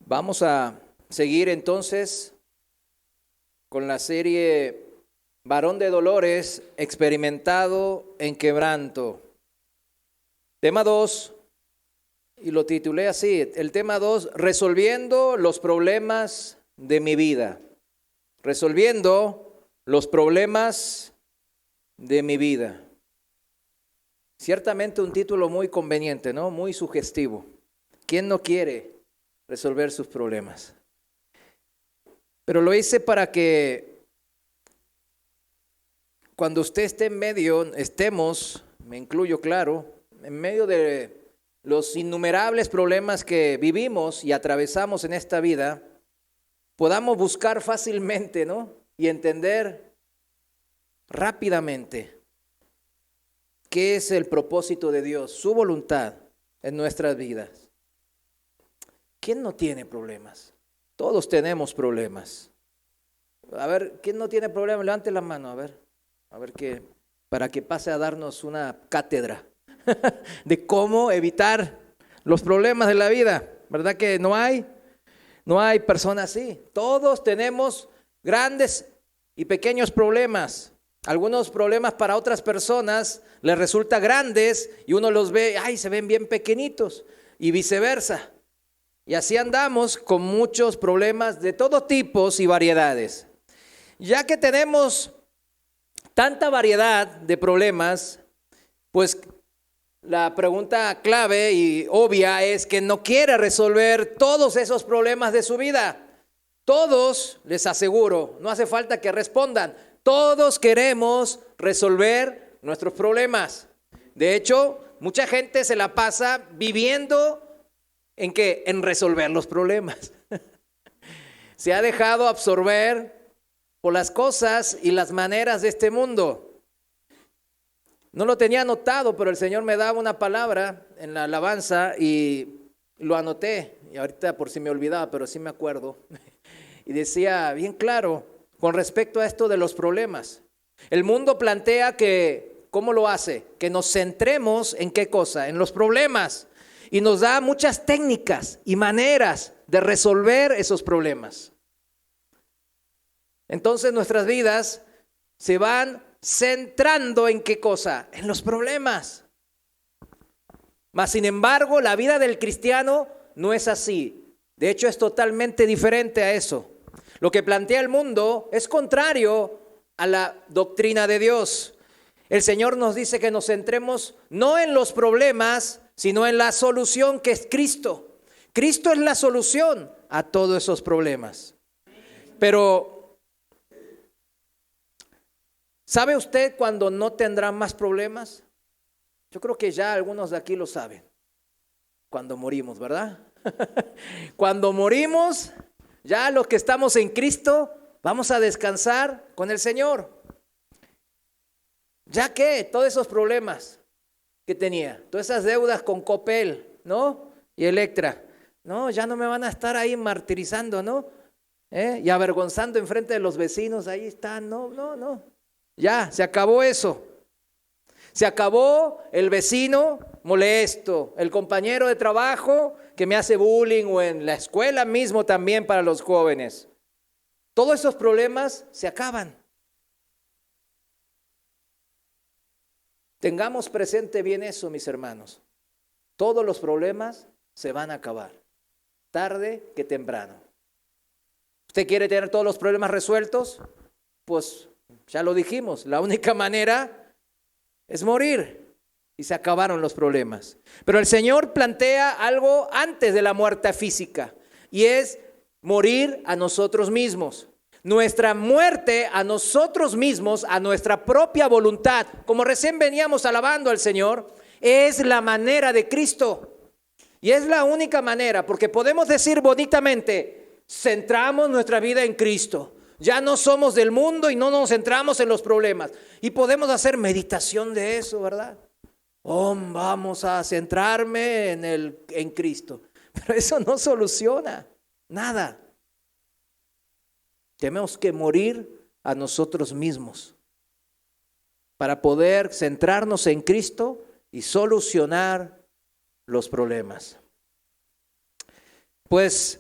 Vamos a seguir entonces con la serie Varón de Dolores, experimentado en quebranto. Tema 2, y lo titulé así, el tema 2, resolviendo los problemas de mi vida. Resolviendo los problemas de mi vida. Ciertamente un título muy conveniente, ¿no? Muy sugestivo. ¿Quién no quiere resolver sus problemas? Pero lo hice para que cuando usted esté en medio, estemos, me incluyo claro, en medio de los innumerables problemas que vivimos y atravesamos en esta vida, podamos buscar fácilmente, ¿no? Y entender rápidamente qué es el propósito de Dios, su voluntad en nuestras vidas. ¿Quién no tiene problemas? Todos tenemos problemas. A ver, ¿quién no tiene problemas? Levante la mano, a ver qué, para que pase a darnos una cátedra de cómo evitar los problemas de la vida. ¿Verdad que no hay personas así? Todos tenemos grandes y pequeños problemas. Algunos problemas para otras personas les resultan grandes y uno los ve, se ven bien pequeñitos, y viceversa. Y así andamos con muchos problemas de todo tipo y variedades. Ya que tenemos tanta variedad de problemas, pues la pregunta clave y obvia es que no quiere resolver todos esos problemas de su vida. Todos, les aseguro, no hace falta que respondan, todos queremos resolver nuestros problemas. De hecho, mucha gente se la pasa viviendo ¿en qué? En resolver los problemas. Se ha dejado absorber por las cosas y las maneras de este mundo. No lo tenía anotado, pero el Señor me daba una palabra en la alabanza y lo anoté. Y ahorita por si me olvidaba, pero sí me acuerdo. Y decía bien claro con respecto a esto de los problemas. El mundo plantea que, ¿cómo lo hace? Que nos centremos en qué cosa, en los problemas. Y nos da muchas técnicas y maneras de resolver esos problemas. Entonces nuestras vidas se van centrando en qué cosa, en los problemas. Mas sin embargo, la vida del cristiano no es así. De hecho, es totalmente diferente a eso. Lo que plantea el mundo es contrario a la doctrina de Dios. El Señor nos dice que nos centremos no en los problemas, sino en la solución que es Cristo. Cristo es la solución a todos esos problemas. Pero, ¿sabe usted cuándo no tendrá más problemas? Yo creo que ya algunos de aquí lo saben. Cuando morimos, ¿verdad? Cuando morimos, ya los que estamos en Cristo, vamos a descansar con el Señor. Ya que todos esos problemas que tenía, todas esas deudas con Copel, ¿no? Y Electra, no, ya no me van a estar ahí martirizando, ¿no? Y avergonzando enfrente de los vecinos, ahí están, no. Ya, se acabó eso. Se acabó el vecino molesto, el compañero de trabajo que me hace bullying o en la escuela mismo también para los jóvenes. Todos esos problemas se acaban. Tengamos presente bien eso, mis hermanos. Todos los problemas se van a acabar, tarde que temprano. ¿Usted quiere tener todos los problemas resueltos? Pues ya lo dijimos, la única manera es morir y se acabaron los problemas. Pero el Señor plantea algo antes de la muerte física y es morir a nosotros mismos. Nuestra muerte a nosotros mismos, a nuestra propia voluntad, como recién veníamos alabando al Señor, es la manera de Cristo. Y es la única manera, porque podemos decir bonitamente, centramos nuestra vida en Cristo. Ya no somos del mundo y no nos centramos en los problemas. Y podemos hacer meditación de eso, ¿verdad? Vamos a centrarme en Cristo. Pero eso no soluciona nada. Tenemos que morir a nosotros mismos para poder centrarnos en Cristo y solucionar los problemas. Pues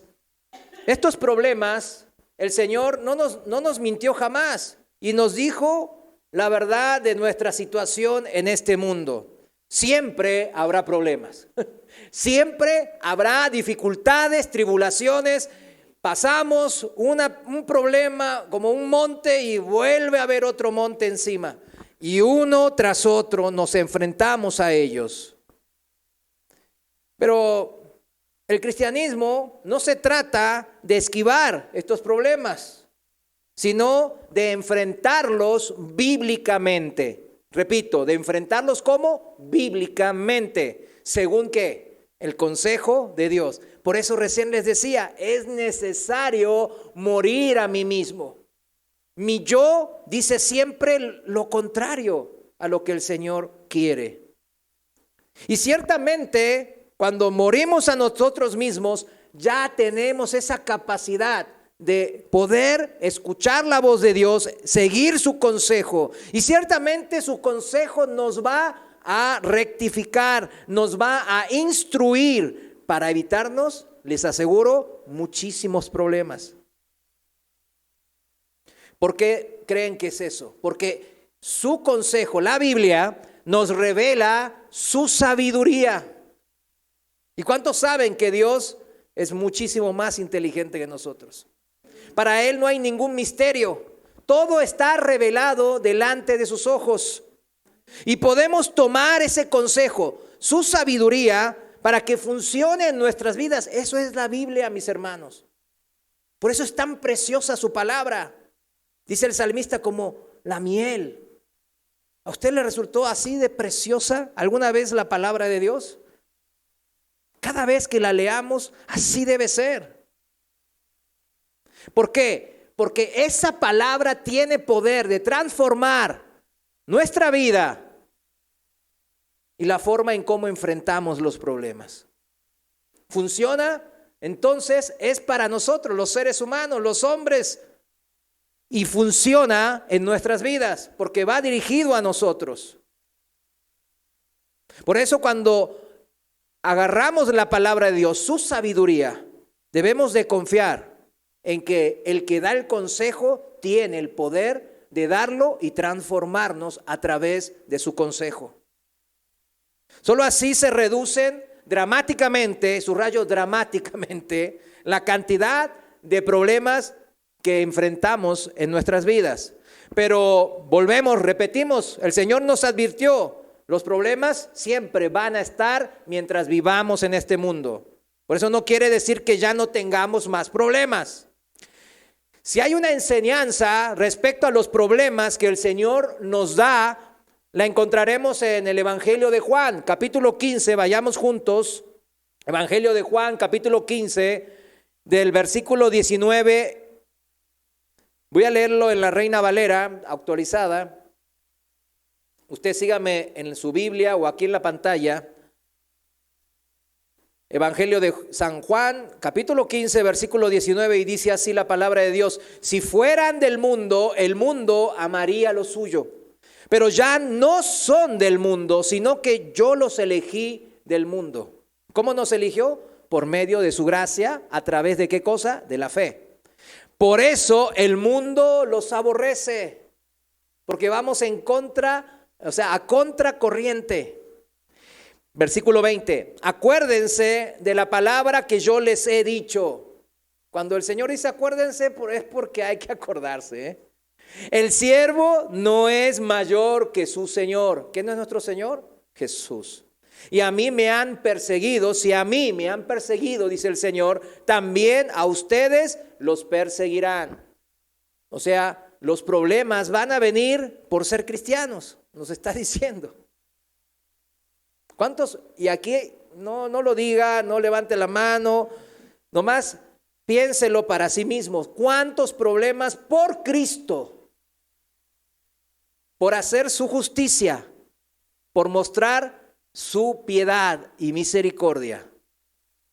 Estos problemas, el Señor no nos mintió jamás y nos dijo la verdad de nuestra situación en este mundo. Siempre habrá problemas, siempre habrá dificultades, tribulaciones. Pasamos un problema como un monte y vuelve a haber otro monte encima. Y uno tras otro nos enfrentamos a ellos. Pero el cristianismo no se trata de esquivar estos problemas, sino de enfrentarlos bíblicamente. Repito, de enfrentarlos ¿cómo? Bíblicamente. ¿Según qué? El consejo de Dios. Por eso recién les decía, es necesario morir a mí mismo. Mi yo dice siempre lo contrario a lo que el Señor quiere. Y ciertamente, cuando morimos a nosotros mismos, ya tenemos esa capacidad de poder escuchar la voz de Dios, seguir su consejo. Y ciertamente su consejo nos va a rectificar, nos va a instruir para evitarnos, les aseguro, muchísimos problemas. ¿Por qué creen que es eso? Porque su consejo, la Biblia, nos revela su sabiduría. ¿Y cuántos saben que Dios es muchísimo más inteligente que nosotros? Para Él no hay ningún misterio. Todo está revelado delante de sus ojos. Y podemos tomar ese consejo, su sabiduría, para que funcione en nuestras vidas. Eso es la Biblia, mis hermanos. Por eso es tan preciosa su palabra. Dice el salmista, como la miel. ¿A usted le resultó así de preciosa alguna vez la palabra de Dios? Cada vez que la leamos, así debe ser. ¿Por qué? Porque esa palabra tiene poder de transformar nuestra vida y la forma en cómo enfrentamos los problemas. ¿Funciona? Entonces es para nosotros, los seres humanos, los hombres. Y funciona en nuestras vidas porque va dirigido a nosotros. Por eso cuando agarramos la palabra de Dios, su sabiduría, debemos de confiar en que el que da el consejo tiene el poder de darlo y transformarnos a través de su consejo. Solo así se reducen dramáticamente, subrayo dramáticamente, la cantidad de problemas que enfrentamos en nuestras vidas. Pero volvemos, repetimos, el Señor nos advirtió, los problemas siempre van a estar mientras vivamos en este mundo. Por eso no quiere decir que ya no tengamos más problemas. Si hay una enseñanza respecto a los problemas que el Señor nos da, la encontraremos en el Evangelio de Juan, capítulo 15, vayamos juntos. Evangelio de Juan, capítulo 15, del versículo 19. Voy a leerlo en la Reina Valera actualizada. Usted sígame en su Biblia o aquí en la pantalla. Evangelio de San Juan, capítulo 15, versículo 19, y dice así la palabra de Dios: si fueran del mundo, el mundo amaría lo suyo, pero ya no son del mundo, sino que yo los elegí del mundo. ¿Cómo nos eligió? Por medio de su gracia, ¿a través de qué cosa? De la fe. Por eso el mundo los aborrece, porque vamos en contra, a contracorriente. Versículo 20, acuérdense de la palabra que yo les he dicho. Cuando el Señor dice acuérdense, es porque hay que acordarse, ¿eh? El siervo no es mayor que su Señor. ¿Quién es nuestro Señor? Jesús. Y a mí me han perseguido. Si a mí me han perseguido, dice el Señor, también a ustedes los perseguirán. O sea, los problemas van a venir por ser cristianos, nos está diciendo. ¿Cuántos? Y aquí no lo diga, no levante la mano, nomás piénselo para sí mismo. ¿Cuántos problemas por Cristo, por hacer su justicia, por mostrar su piedad y misericordia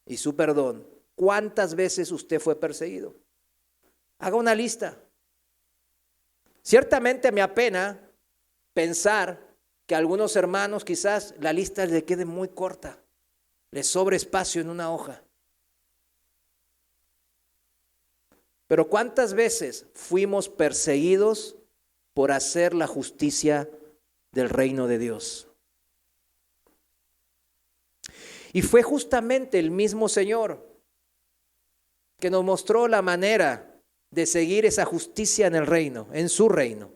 y su perdón? ¿Cuántas veces usted fue perseguido? Haga una lista. Ciertamente me apena pensar que a algunos hermanos quizás la lista les quede muy corta, les sobre espacio en una hoja. Pero ¿cuántas veces fuimos perseguidos por hacer la justicia del reino de Dios? Y fue justamente el mismo Señor que nos mostró la manera de seguir esa justicia en el reino, en su reino.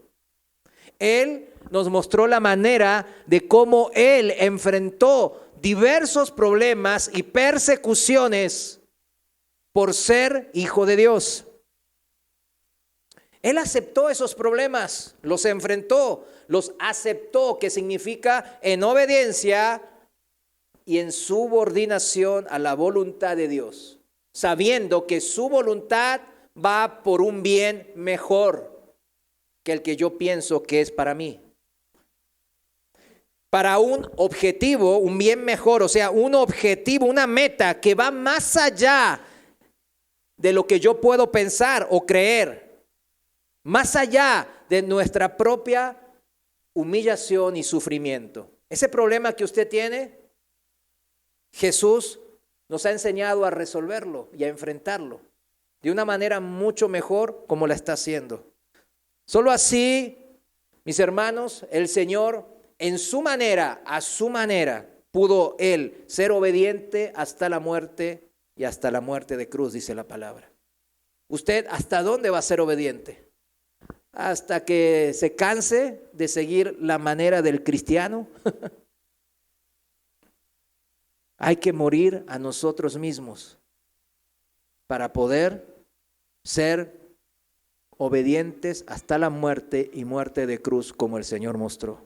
Él nos mostró la manera de cómo Él enfrentó diversos problemas y persecuciones por ser hijo de Dios. Él aceptó esos problemas, los enfrentó, los aceptó, que significa en obediencia y en subordinación a la voluntad de Dios, sabiendo que su voluntad va por un bien mejor que el que yo pienso que es para mí. Para un objetivo, un bien mejor, o sea, un objetivo, una meta que va más allá de lo que yo puedo pensar o creer, más allá de nuestra propia humillación y sufrimiento. Ese problema que usted tiene, Jesús nos ha enseñado a resolverlo y a enfrentarlo de una manera mucho mejor como la está haciendo. Solo así, mis hermanos, el Señor en su manera, a su manera, pudo Él ser obediente hasta la muerte y hasta la muerte de cruz, dice la palabra. ¿Usted hasta dónde va a ser obediente? ¿Hasta que se canse de seguir la manera del cristiano? Hay que morir a nosotros mismos para poder ser obedientes hasta la muerte y muerte de cruz como el Señor mostró.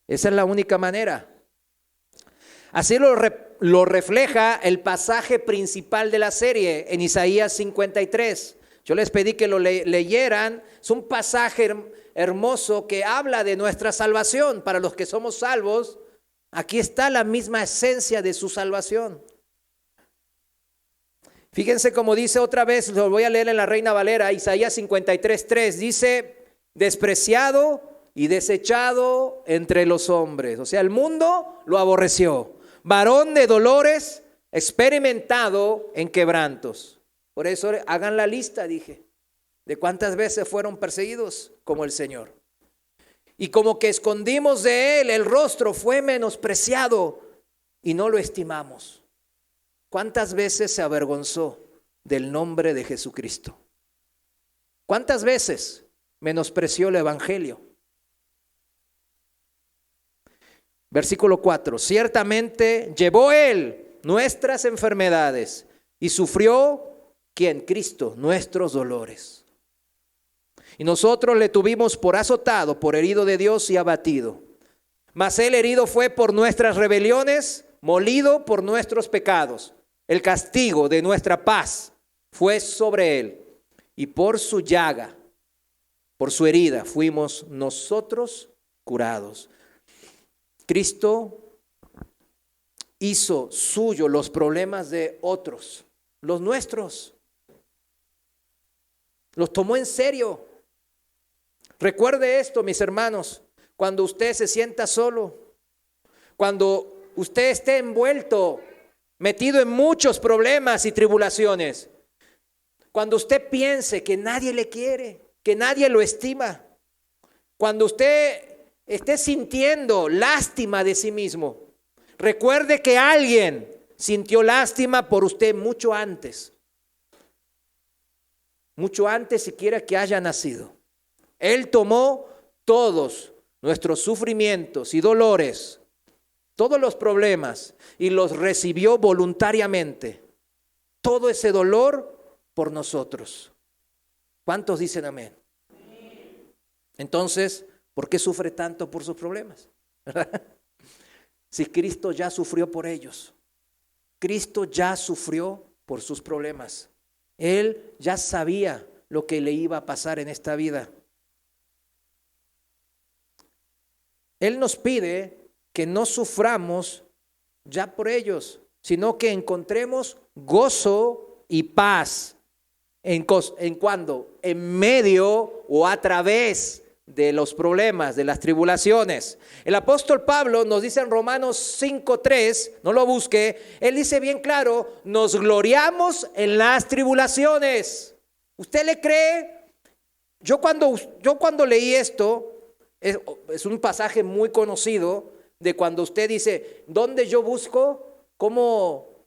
Esa es la única manera. Así lo refleja el pasaje principal de la serie en Isaías 53. Yo les pedí que lo leyeran. Es un pasaje hermoso que habla de nuestra salvación. Para los que somos salvos, aquí está la misma esencia de su salvación. Fíjense cómo dice otra vez, lo voy a leer en la Reina Valera, Isaías 53:3, dice: despreciado y desechado entre los hombres. O sea, el mundo lo aborreció. Varón de dolores, experimentado en quebrantos. Por eso hagan la lista, dije, de cuántas veces fueron perseguidos como el Señor. Y como que escondimos de Él el rostro, fue menospreciado y no lo estimamos. ¿Cuántas veces se avergonzó del nombre de Jesucristo? ¿Cuántas veces menospreció el evangelio? Versículo 4, ciertamente llevó Él nuestras enfermedades y sufrió, ¿quién? Cristo, nuestros dolores. Y nosotros le tuvimos por azotado, por herido de Dios y abatido. Mas Él herido fue por nuestras rebeliones, molido por nuestros pecados. El castigo de nuestra paz fue sobre Él. Y por su llaga, por su herida, fuimos nosotros curados. Cristo hizo suyo los problemas de otros, los nuestros. Los tomó en serio. Recuerde esto, mis hermanos, cuando usted se sienta solo, cuando usted esté envuelto, metido en muchos problemas y tribulaciones, cuando usted piense que nadie le quiere, que nadie lo estima, cuando usted esté sintiendo lástima de sí mismo, recuerde que alguien sintió lástima por usted mucho antes siquiera que haya nacido. Él tomó todos nuestros sufrimientos y dolores, todos los problemas, y los recibió voluntariamente. Todo ese dolor por nosotros. ¿Cuántos dicen amén? Entonces, ¿por qué sufre tanto por sus problemas? Si Cristo ya sufrió por ellos. Cristo ya sufrió por sus problemas. Él ya sabía lo que le iba a pasar en esta vida. Él nos pide que no suframos ya por ellos, sino que encontremos gozo y paz. ¿En cuándo? En medio o a través de los problemas, de las tribulaciones. El apóstol Pablo nos dice en Romanos 5:3, no lo busque, él dice bien claro, nos gloriamos en las tribulaciones. ¿Usted le cree? Yo cuando leí esto, es un pasaje muy conocido de cuando usted dice, ¿dónde yo busco? ¿Cómo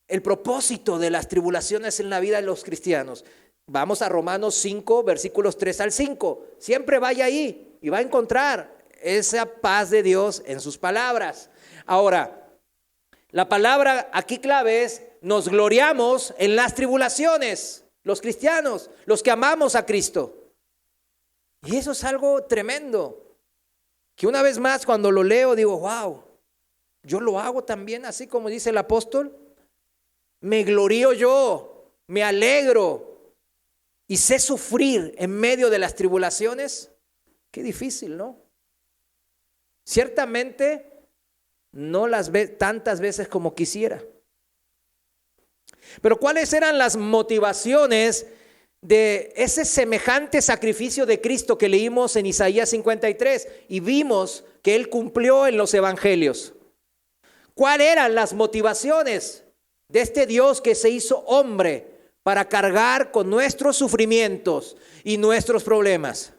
el propósito de las tribulaciones en la vida de los cristianos? Vamos a Romanos 5, versículos 3 al 5. Siempre vaya ahí y va a encontrar esa paz de Dios en sus palabras. Ahora, la palabra aquí clave es, nos gloriamos en las tribulaciones, los cristianos, los que amamos a Cristo. Y eso es algo tremendo, que una vez más cuando lo leo digo, wow, yo lo hago también así como dice el apóstol. Me glorío yo, me alegro y sé sufrir en medio de las tribulaciones. Qué difícil, ¿no? Ciertamente no las ve tantas veces como quisiera. Pero ¿cuáles eran las motivaciones de ese semejante sacrificio de Cristo que leímos en Isaías 53 y vimos que Él cumplió en los evangelios? ¿Cuáles eran las motivaciones de este Dios que se hizo hombre para cargar con nuestros sufrimientos y nuestros problemas?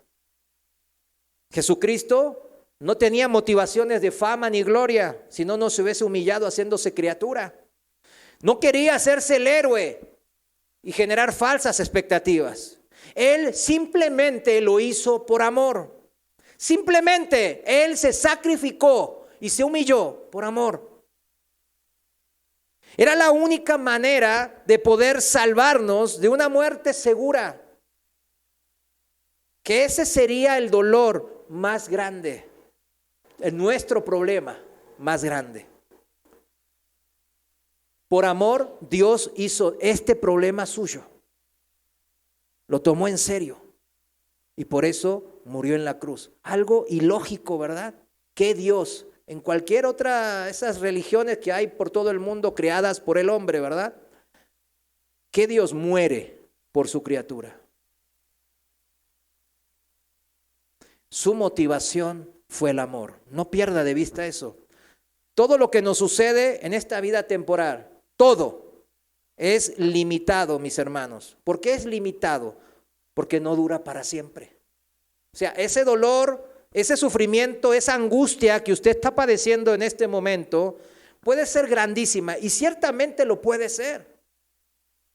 Jesucristo no tenía motivaciones de fama ni gloria, si no se hubiese humillado haciéndose criatura. No quería hacerse el héroe y generar falsas expectativas. Él simplemente lo hizo por amor. Simplemente Él se sacrificó y se humilló por amor. Era la única manera de poder salvarnos de una muerte segura. Que ese sería el dolor más grande, nuestro problema más grande. Por amor, Dios hizo este problema suyo. Lo tomó en serio y por eso murió en la cruz. Algo ilógico, ¿verdad? Que Dios, en cualquier otra, esas religiones que hay por todo el mundo creadas por el hombre, ¿verdad? Que Dios muere por su criatura. Su motivación fue el amor. No pierda de vista eso. Todo lo que nos sucede en esta vida temporal, todo es limitado, mis hermanos. ¿Por qué es limitado? Porque no dura para siempre. O sea, ese dolor, ese sufrimiento, esa angustia que usted está padeciendo en este momento puede ser grandísima y ciertamente lo puede ser.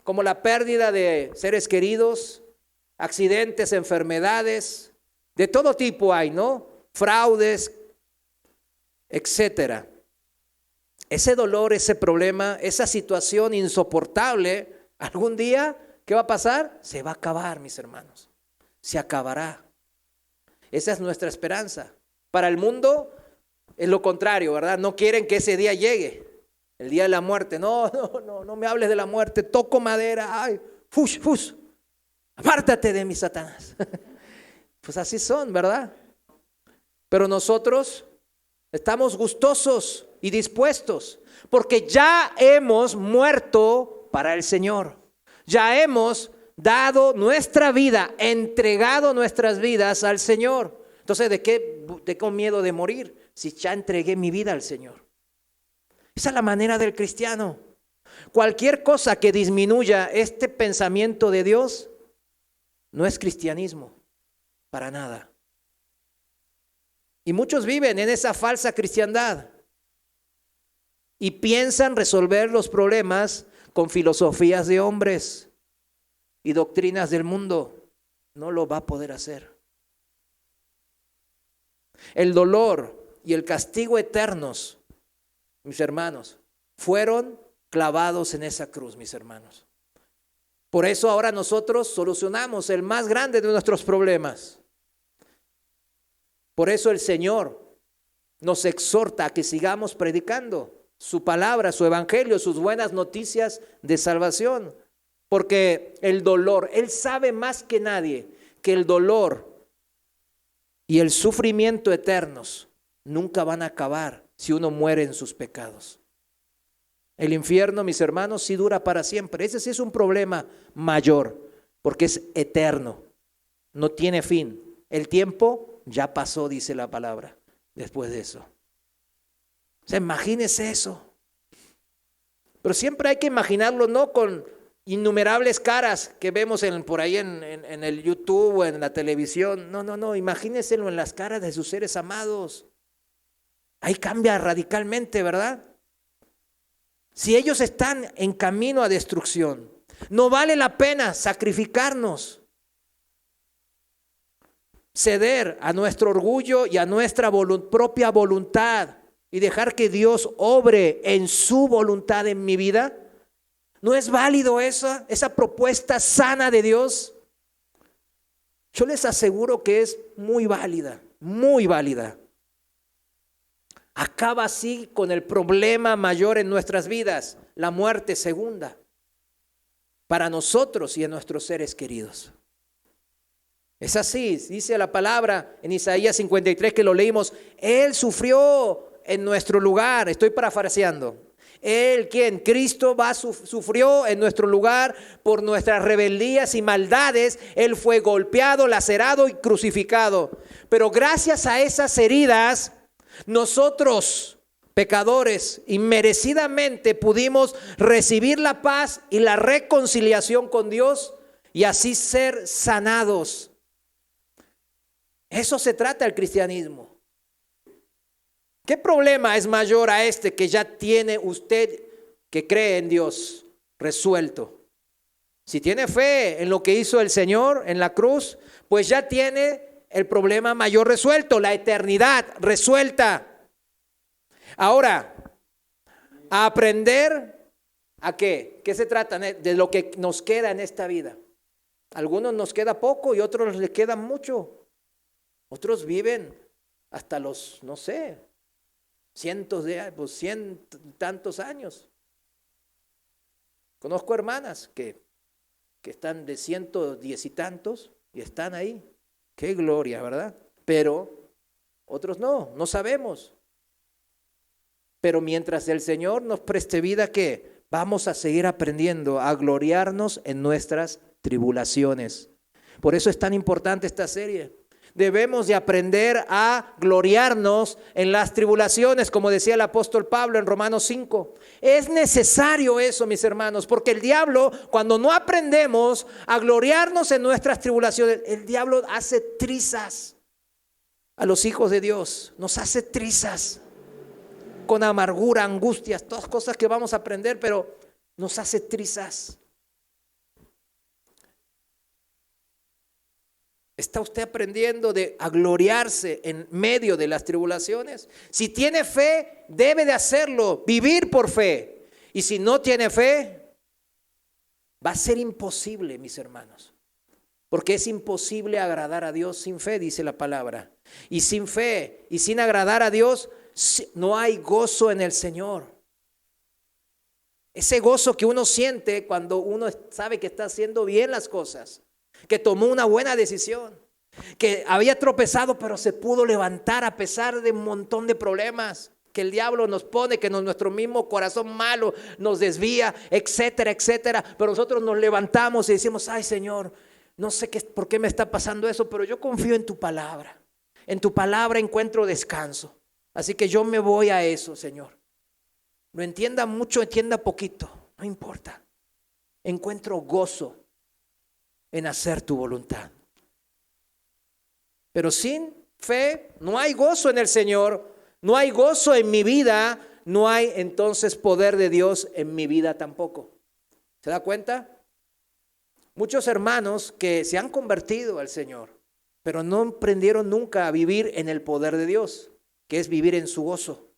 Como la pérdida de seres queridos, accidentes, enfermedades, de todo tipo hay, ¿no? Fraudes, etcétera. Ese dolor, ese problema, esa situación insoportable, algún día, ¿qué va a pasar? Se va a acabar, mis hermanos. Se acabará. Esa es nuestra esperanza. Para el mundo es lo contrario, ¿verdad? No quieren que ese día llegue, el día de la muerte. No me hables de la muerte, toco madera, ay, fush, apártate de mí, Satanás. Pues así son, ¿verdad? Pero nosotros estamos gustosos y dispuestos porque ya hemos muerto para el Señor. Ya hemos dado nuestra vida, entregado nuestras vidas al Señor. Entonces, ¿de qué tengo miedo de morir si ya entregué mi vida al Señor? Esa es la manera del cristiano. Cualquier cosa que disminuya este pensamiento de Dios no es cristianismo, para nada. Y muchos viven en esa falsa cristiandad y piensan resolver los problemas con filosofías de hombres y doctrinas del mundo. No lo va a poder hacer. El dolor y el castigo eternos, mis hermanos, fueron clavados en esa cruz, mis hermanos. Por eso ahora nosotros solucionamos el más grande de nuestros problemas. Por eso el Señor nos exhorta a que sigamos predicando su palabra, su evangelio, sus buenas noticias de salvación. Porque el dolor, Él sabe más que nadie que el dolor y el sufrimiento eternos nunca van a acabar si uno muere en sus pecados. El infierno, mis hermanos, sí dura para siempre. Ese sí es un problema mayor, porque es eterno, no tiene fin. El tiempo ya pasó, dice la palabra, después de eso. O sea, imagínese eso. Pero siempre hay que imaginarlo no con innumerables caras que vemos por ahí en el YouTube o en la televisión. No, imagínenselo en las caras de sus seres amados. Ahí cambia radicalmente, ¿verdad? Si ellos están en camino a destrucción, no vale la pena sacrificarnos, ceder a nuestro orgullo y a nuestra propia voluntad y dejar que Dios obre en su voluntad en mi vida. ¿No es válido esa propuesta sana de Dios? Yo les aseguro que es muy válida, muy válida. Acaba así con el problema mayor en nuestras vidas, la muerte segunda, para nosotros y en nuestros seres queridos. Es así, dice la palabra en Isaías 53 que lo leímos, Él sufrió en nuestro lugar, estoy parafraseando. Él, ¿quién? Cristo sufrió en nuestro lugar por nuestras rebeldías y maldades. Él fue golpeado, lacerado y crucificado. Pero gracias a esas heridas, nosotros, pecadores, inmerecidamente pudimos recibir la paz y la reconciliación con Dios y así ser sanados. Eso se trata el cristianismo. ¿Qué problema es mayor a este que ya tiene usted que cree en Dios resuelto? Si tiene fe en lo que hizo el Señor en la cruz, pues ya tiene el problema mayor resuelto, la eternidad resuelta. Ahora, a aprender ¿a qué? ¿Qué se trata? De lo que nos queda en esta vida. A algunos nos queda poco y a otros les queda mucho. Otros viven hasta los, no sé, cientos de años, pues 100 tantos años. Conozco hermanas que están de 110 y tantos y están ahí. Qué gloria, ¿verdad? Pero otros no sabemos. Pero mientras el Señor nos preste vida, ¿qué? Vamos a seguir aprendiendo a gloriarnos en nuestras tribulaciones. Por eso es tan importante esta serie. Debemos de aprender a gloriarnos en las tribulaciones, como decía el apóstol Pablo en Romanos 5. Es necesario eso, mis hermanos, porque el diablo, cuando no aprendemos a gloriarnos en nuestras tribulaciones, el diablo hace trizas a los hijos de Dios, nos hace trizas con amargura, angustias, todas cosas que vamos a aprender, pero nos hace trizas. ¿Está usted aprendiendo a gloriarse en medio de las tribulaciones? Si tiene fe, debe de hacerlo, vivir por fe. Y si no tiene fe, va a ser imposible, mis hermanos. Porque es imposible agradar a Dios sin fe, dice la palabra. Y sin fe y sin agradar a Dios, no hay gozo en el Señor. Ese gozo que uno siente cuando uno sabe que está haciendo bien las cosas, que tomó una buena decisión, que había tropezado pero se pudo levantar a pesar de un montón de problemas que el diablo nos pone, que nuestro mismo corazón malo nos desvía, etcétera, etcétera. Pero nosotros nos levantamos y decimos, ay Señor, no sé por qué me está pasando eso, pero yo confío en tu palabra. En tu palabra encuentro descanso. Así que yo me voy a eso, Señor. Lo entienda mucho, entienda poquito, no importa. Encuentro gozo en hacer tu voluntad. Pero sin fe no hay gozo en el Señor, no hay gozo en mi vida, no hay entonces poder de Dios en mi vida tampoco. ¿Se da cuenta? Muchos hermanos que se han convertido al Señor, pero no aprendieron nunca a vivir en el poder de Dios, que es vivir en su gozo.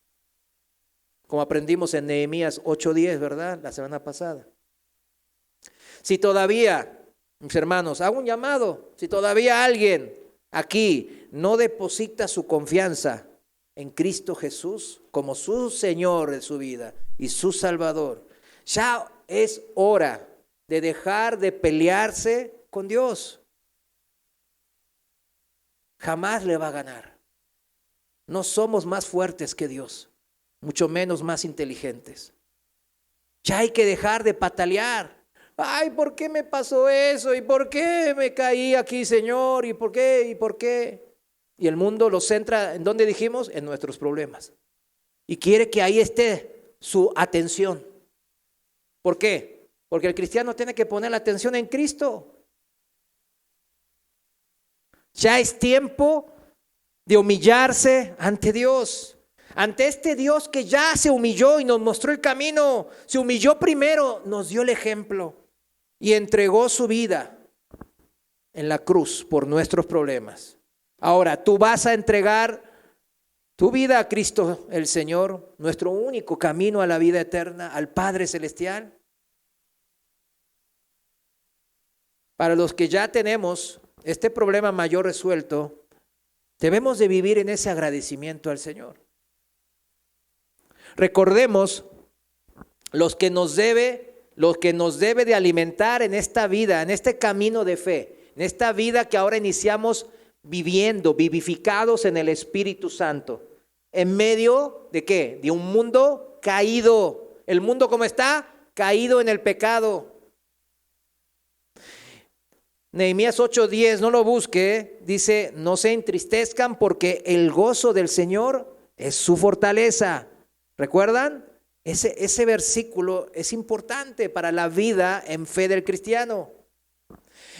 Como aprendimos en Nehemías 8:10, ¿verdad? La semana pasada. Si todavía, mis hermanos, hago un llamado, si todavía alguien aquí no deposita su confianza en Cristo Jesús como su Señor de su vida y su Salvador, ya es hora de dejar de pelearse con Dios. Jamás le va a ganar. No somos más fuertes que Dios, mucho menos más inteligentes. Ya hay que dejar de patalear. Ay, ¿por qué me pasó eso? ¿Y por qué me caí aquí, Señor? ¿Y por qué? ¿Y por qué? Y el mundo lo centra, ¿en dónde dijimos? En nuestros problemas. Y quiere que ahí esté su atención. ¿Por qué? Porque el cristiano tiene que poner la atención en Cristo. Ya es tiempo de humillarse ante Dios. Ante este Dios que ya se humilló y nos mostró el camino. Se humilló primero, nos dio el ejemplo y entregó su vida en la cruz por nuestros problemas. Ahora, tú vas a entregar tu vida a Cristo el Señor, nuestro único camino a la vida eterna, al Padre Celestial. Para los que ya tenemos este problema mayor resuelto, debemos de vivir en ese agradecimiento al Señor. Recordemos lo que nos debe de alimentar en esta vida, en este camino de fe, en esta vida que ahora iniciamos viviendo, vivificados en el Espíritu Santo. ¿En medio de qué? De un mundo caído. ¿El mundo cómo está? Caído en el pecado. Nehemías 8:10, no lo busque, dice, no se entristezcan porque el gozo del Señor es su fortaleza. ¿Recuerdan? Ese versículo es importante para la vida en fe del cristiano.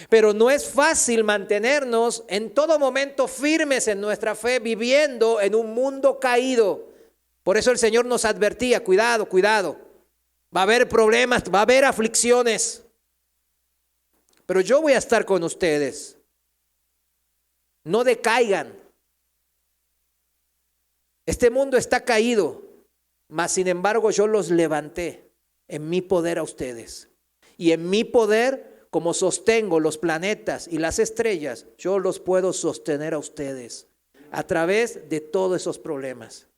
Pero no es fácil mantenernos en todo momento firmes en nuestra fe, viviendo en un mundo caído. Por eso el Señor nos advertía, cuidado, cuidado. Va a haber problemas, va a haber aflicciones. Pero yo voy a estar con ustedes. No decaigan. Este mundo está caído, mas sin embargo yo los levanté en mi poder a ustedes. Y en mi poder, como sostengo los planetas y las estrellas, yo los puedo sostener a ustedes a través de todos esos problemas.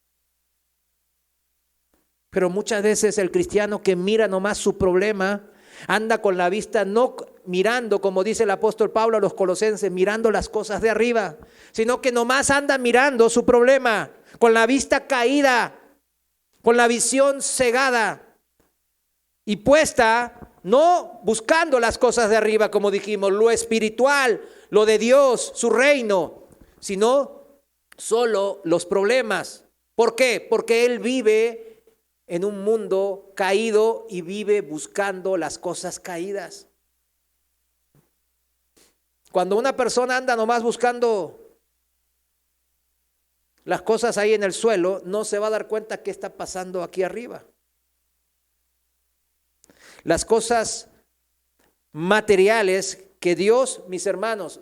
Pero muchas veces el cristiano que mira nomás su problema, anda con la vista no mirando, como dice el apóstol Pablo a los colosenses, mirando las cosas de arriba, sino que nomás anda mirando su problema, con la vista caída, con la visión cegada y puesta, no buscando las cosas de arriba, como dijimos, lo espiritual, lo de Dios, su reino, sino solo los problemas. ¿Por qué? Porque él vive en un mundo caído y vive buscando las cosas caídas. Cuando una persona anda nomás buscando las cosas ahí en el suelo, no se va a dar cuenta qué está pasando aquí arriba. Las cosas materiales que Dios, mis hermanos,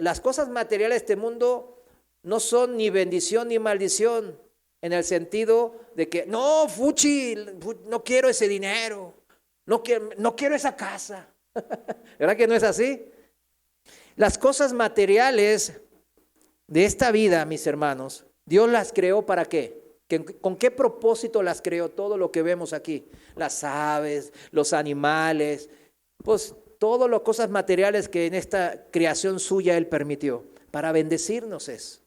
las cosas materiales de este mundo no son ni bendición ni maldición, en el sentido de que, no, fuchi, no quiero ese dinero, no quiero esa casa. ¿Verdad que no es así? Las cosas materiales de esta vida, mis hermanos, Dios las creó ¿para qué? ¿Con qué propósito las creó? Todo lo que vemos aquí, las aves, los animales, pues todas las cosas materiales que en esta creación suya Él permitió, para bendecirnos es.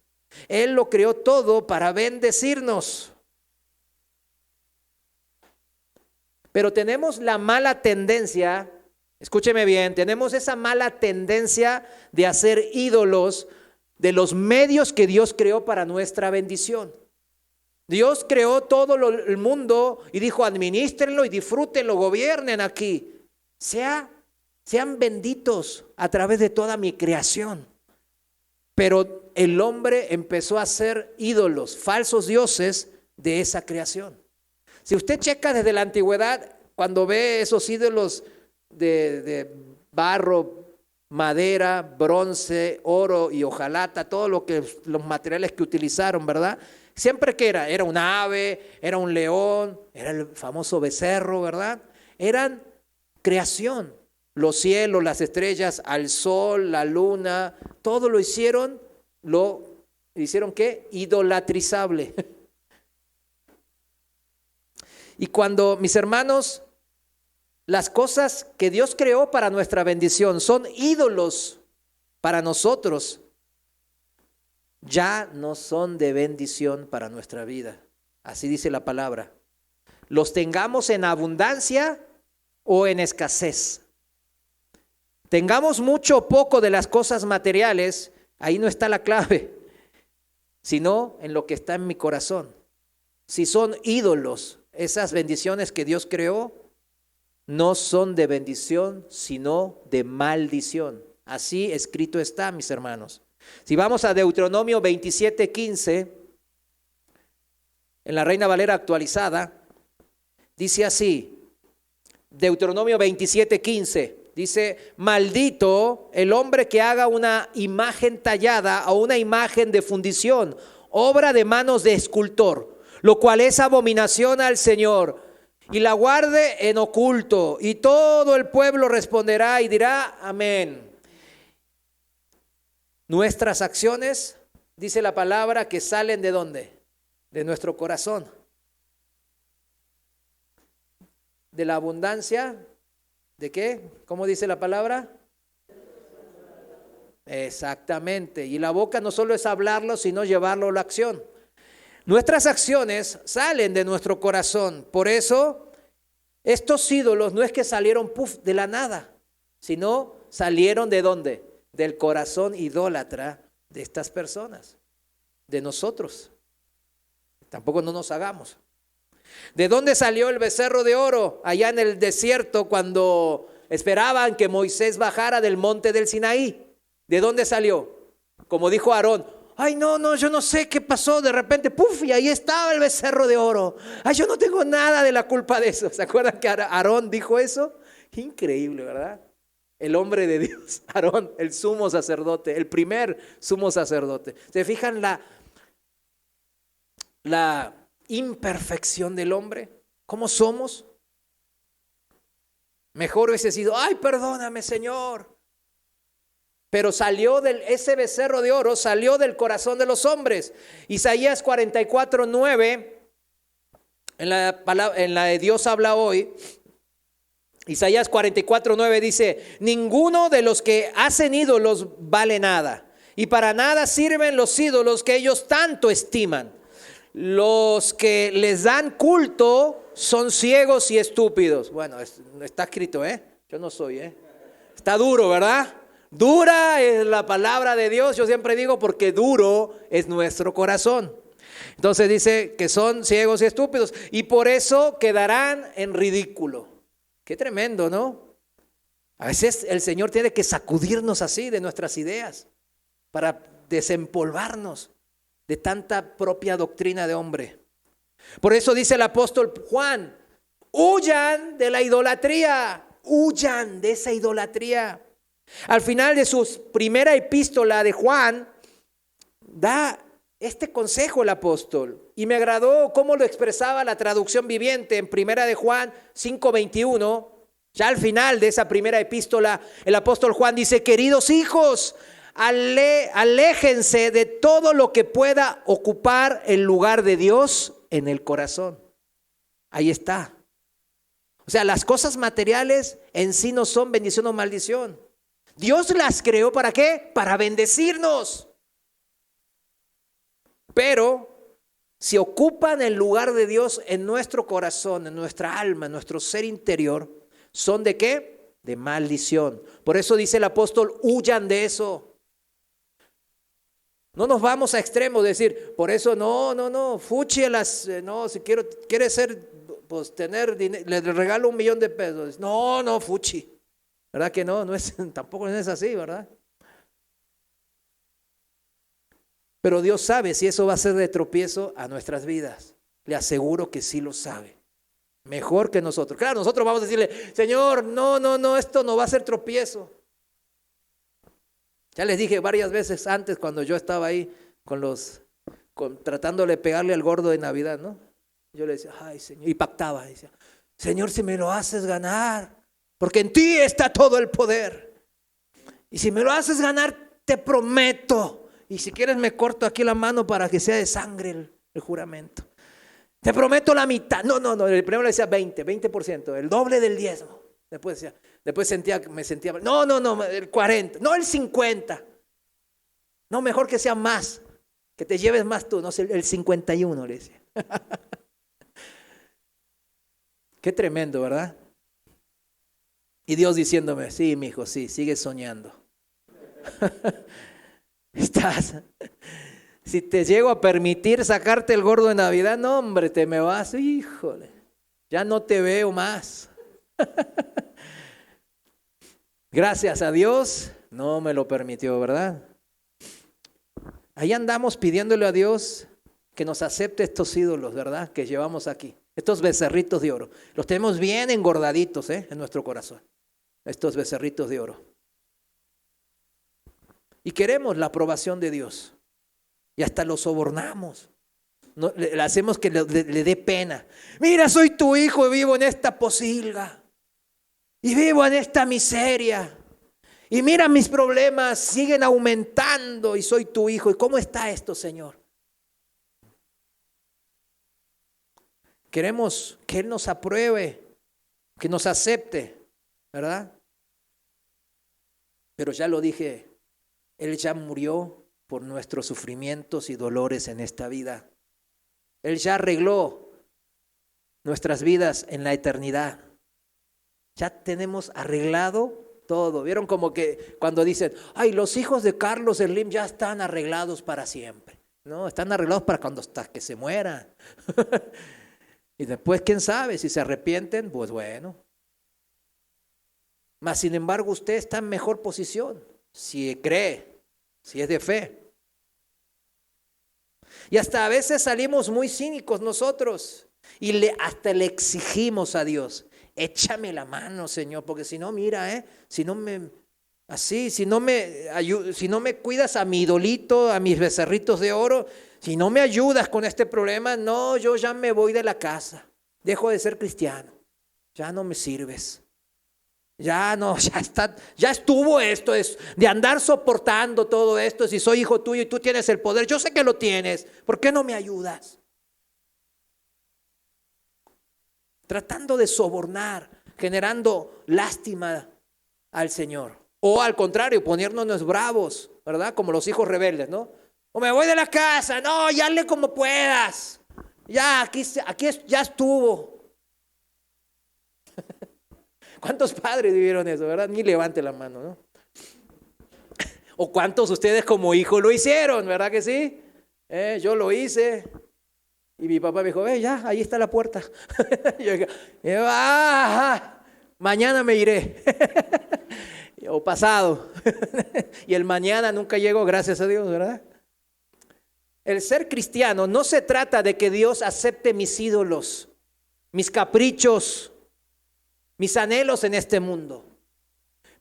Él lo creó todo para bendecirnos. Pero tenemos la mala tendencia, escúcheme bien, tenemos esa mala tendencia de hacer ídolos de los medios que Dios creó para nuestra bendición. Dios creó todo el mundo y dijo, administrenlo y disfrútenlo, gobiernen aquí. Sean benditos a través de toda mi creación. Pero el hombre empezó a hacer ídolos, falsos dioses de esa creación. Si usted checa desde la antigüedad, cuando ve esos ídolos de barro, madera, bronce, oro y hojalata, todo los materiales que utilizaron, ¿verdad? Siempre que era un ave, era un león, era el famoso becerro, ¿verdad? Eran creación. Los cielos, las estrellas, al sol, la luna, todo lo hicieron ¿qué? Idolatrizable. Y cuando, mis hermanos, las cosas que Dios creó para nuestra bendición son ídolos para nosotros, ya no son de bendición para nuestra vida. Así dice la palabra. Los tengamos en abundancia o en escasez. Tengamos mucho o poco de las cosas materiales, ahí no está la clave, sino en lo que está en mi corazón. Si son ídolos, esas bendiciones que Dios creó, no son de bendición, sino de maldición. Así escrito está, mis hermanos. Si vamos a Deuteronomio 27:15, en la Reina Valera actualizada, dice así, Deuteronomio 27:15, dice, maldito el hombre que haga una imagen tallada o una imagen de fundición, obra de manos de escultor, lo cual es abominación al Señor, y la guarde en oculto, y todo el pueblo responderá y dirá, amén. Nuestras acciones, dice la palabra, que salen ¿de dónde? De nuestro corazón. De la abundancia, ¿de qué? ¿Cómo dice la palabra? Exactamente. Y la boca no solo es hablarlo, sino llevarlo a la acción. Nuestras acciones salen de nuestro corazón. Por eso, estos ídolos no es que salieron de la nada, sino salieron ¿de dónde? Del corazón idólatra de estas personas, de nosotros. Tampoco no nos hagamos. ¿De dónde salió el becerro de oro allá en el desierto cuando esperaban que Moisés bajara del monte del Sinaí? ¿De dónde salió? Como dijo Aarón, ay no, yo no sé qué pasó, de repente, puf, y ahí estaba el becerro de oro. Ay, yo no tengo nada de la culpa de eso. ¿Se acuerdan que Aarón dijo eso? Increíble, ¿verdad? El hombre de Dios, Aarón, el sumo sacerdote, el primer sumo sacerdote. ¿Se fijan la imperfección del hombre? ¿Cómo somos? Mejor hubiese sido, ay, perdóname, Señor. Pero ese becerro de oro salió del corazón de los hombres. Isaías 44:9, en la de Dios habla hoy, Isaías 44:9 dice, ninguno de los que hacen ídolos vale nada, y para nada sirven los ídolos que ellos tanto estiman. Los que les dan culto son ciegos y estúpidos. Bueno, está escrito, yo no soy, Está duro, ¿verdad? Dura es la palabra de Dios, yo siempre digo, porque duro es nuestro corazón. Entonces dice que son ciegos y estúpidos y por eso quedarán en ridículo. Qué tremendo, ¿no? A veces el Señor tiene que sacudirnos así de nuestras ideas para desempolvarnos de tanta propia doctrina de hombre. Por eso dice el apóstol Juan, huyan de la idolatría, huyan de esa idolatría. Al final de su primera epístola de Juan, da este consejo el apóstol. Y me agradó cómo lo expresaba la traducción viviente en primera de Juan 5:21. Ya al final de esa primera epístola, el apóstol Juan dice, queridos hijos, aléjense de todo lo que pueda ocupar el lugar de Dios en el corazón. Ahí está. O sea, las cosas materiales en sí no son bendición o maldición. Dios las creó ¿para qué? Para bendecirnos. Pero si ocupan el lugar de Dios en nuestro corazón, en nuestra alma, en nuestro ser interior, ¿son de qué? De maldición. Por eso dice el apóstol, huyan de eso. No nos vamos a extremos, decir, por eso fuchi no, si quiere ser, pues tener dinero, le regalo $1,000,000. No, fuchi. ¿Verdad que no? Tampoco es así, ¿verdad? Pero Dios sabe si eso va a ser de tropiezo a nuestras vidas. Le aseguro que sí lo sabe. Mejor que nosotros. Claro, nosotros vamos a decirle, Señor, no, esto no va a ser tropiezo. Ya les dije varias veces antes cuando yo estaba ahí tratándole de pegarle al gordo de Navidad, ¿no? Yo le decía, ay, Señor, y pactaba, decía, Señor, si me lo haces ganar, porque en ti está todo el poder. Y si me lo haces ganar, te prometo. Y si quieres me corto aquí la mano para que sea de sangre el juramento. Te prometo la mitad. No, el primero le decía 20%, el doble del diezmo. Después me sentía, no, el 40, no el 50. No, mejor que sea más, que te lleves más tú, no sé, el 51 le decía. Qué tremendo, ¿verdad? Y Dios diciéndome, sí, mijo, sí, sigue soñando. Si te llego a permitir sacarte el gordo de Navidad, no, hombre, te me vas, híjole, ya no te veo más. Gracias a Dios no me lo permitió, ¿verdad? Ahí andamos pidiéndole a Dios que nos acepte estos ídolos, ¿verdad? Que llevamos aquí, estos becerritos de oro. Los tenemos bien engordaditos, en nuestro corazón, estos becerritos de oro. Y queremos la aprobación de Dios. Y hasta lo sobornamos. No, le hacemos que le dé pena. Mira, soy tu hijo y vivo en esta posilga. Y vivo en esta miseria. Y mira, mis problemas siguen aumentando y soy tu hijo. ¿Y cómo está esto, Señor? Queremos que Él nos apruebe, que nos acepte, ¿verdad? Pero ya lo dije, Él ya murió por nuestros sufrimientos y dolores en esta vida. Él ya arregló nuestras vidas en la eternidad. Ya tenemos arreglado todo. ¿Vieron como que cuando dicen, ay, los hijos de Carlos Slim ya están arreglados para siempre? No, están arreglados para cuando hasta que se mueran. Y después, quién sabe, si se arrepienten, pues bueno. Mas sin embargo, usted está en mejor posición, si cree, si es de fe. Y hasta a veces salimos muy cínicos nosotros y hasta le exigimos a Dios, échame la mano, Señor, porque si no, mira, si no me cuidas a mi idolito, a mis becerritos de oro, si no me ayudas con este problema, no, yo ya me voy de la casa, dejo de ser cristiano, ya no me sirves. Ya no, ya estuvo esto, es de andar soportando todo esto. Si soy hijo tuyo y tú tienes el poder, yo sé que lo tienes, ¿por qué no me ayudas? Tratando de sobornar, generando lástima al Señor. O al contrario, poniéndonos bravos, ¿verdad? Como los hijos rebeldes, ¿no? O me voy de la casa, no, ya hazle como puedas. Ya, aquí ya estuvo. ¿Cuántos padres vivieron eso, verdad? Ni levante la mano, ¿no? ¿O cuántos ustedes como hijos lo hicieron, verdad que sí? Yo lo hice. Y mi papá me dijo, ya, ahí está la puerta. Yo, mañana me iré. O pasado. Y el mañana nunca llegó, gracias a Dios, ¿verdad? El ser cristiano no se trata de que Dios acepte mis ídolos, mis caprichos, mis anhelos en este mundo,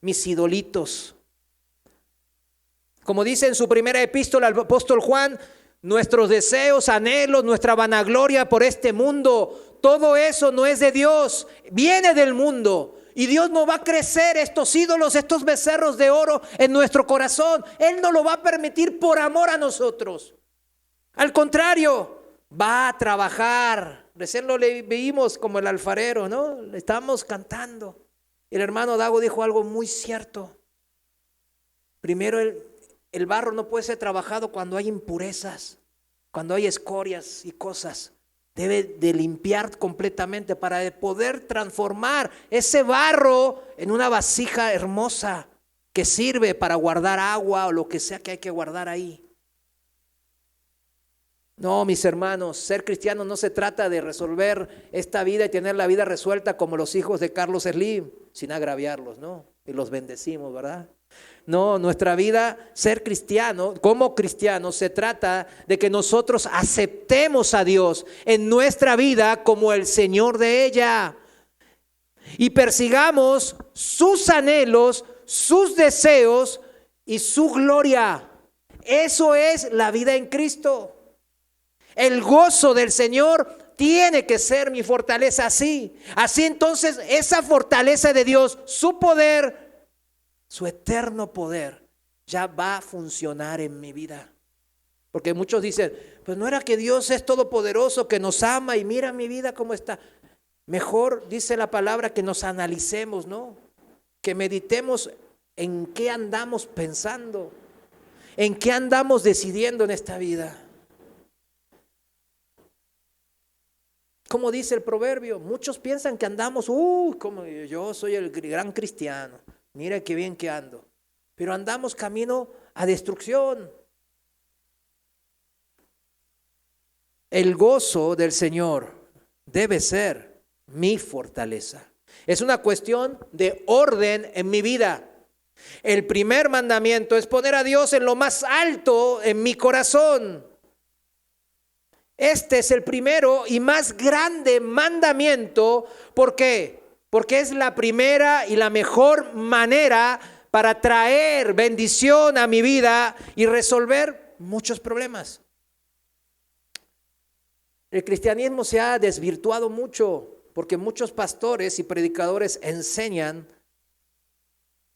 mis idolitos. Como dice en su primera epístola el apóstol Juan, nuestros deseos, anhelos, nuestra vanagloria por este mundo, todo eso no es de Dios, viene del mundo. Y Dios no va a crecer estos ídolos, estos becerros de oro en nuestro corazón. Él no lo va a permitir por amor a nosotros. Al contrario, va a trabajar. Recién lo vimos como el alfarero, ¿no? Le estábamos cantando. El hermano Dago dijo algo muy cierto. Primero, el barro no puede ser trabajado cuando hay impurezas, cuando hay escorias y cosas. Debe de limpiar completamente para poder transformar ese barro en una vasija hermosa que sirve para guardar agua o lo que sea que hay que guardar ahí. No, mis hermanos, ser cristiano no se trata de resolver esta vida y tener la vida resuelta como los hijos de Carlos Slim, sin agraviarlos, ¿no? Y los bendecimos, ¿verdad? No, nuestra vida, ser cristiano, como cristianos, se trata de que nosotros aceptemos a Dios en nuestra vida como el Señor de ella y persigamos sus anhelos, sus deseos y su gloria. Eso es la vida en Cristo. El gozo del Señor tiene que ser mi fortaleza así. Así entonces esa fortaleza de Dios, su poder, su eterno poder, ya va a funcionar en mi vida. Porque muchos dicen, pues no era que Dios es todopoderoso, que nos ama y mira mi vida cómo está. Mejor dice la palabra que nos analicemos, ¿no? Que meditemos en qué andamos pensando, en qué andamos decidiendo en esta vida. Como dice el proverbio, muchos piensan que andamos, como yo soy el gran cristiano, mira qué bien que ando, pero andamos camino a destrucción. El gozo del Señor debe ser mi fortaleza. Es una cuestión de orden en mi vida. El primer mandamiento es poner a Dios en lo más alto en mi corazón. Este es el primero y más grande mandamiento. ¿Por qué? Porque es la primera y la mejor manera para traer bendición a mi vida y resolver muchos problemas. El cristianismo se ha desvirtuado mucho porque muchos pastores y predicadores enseñan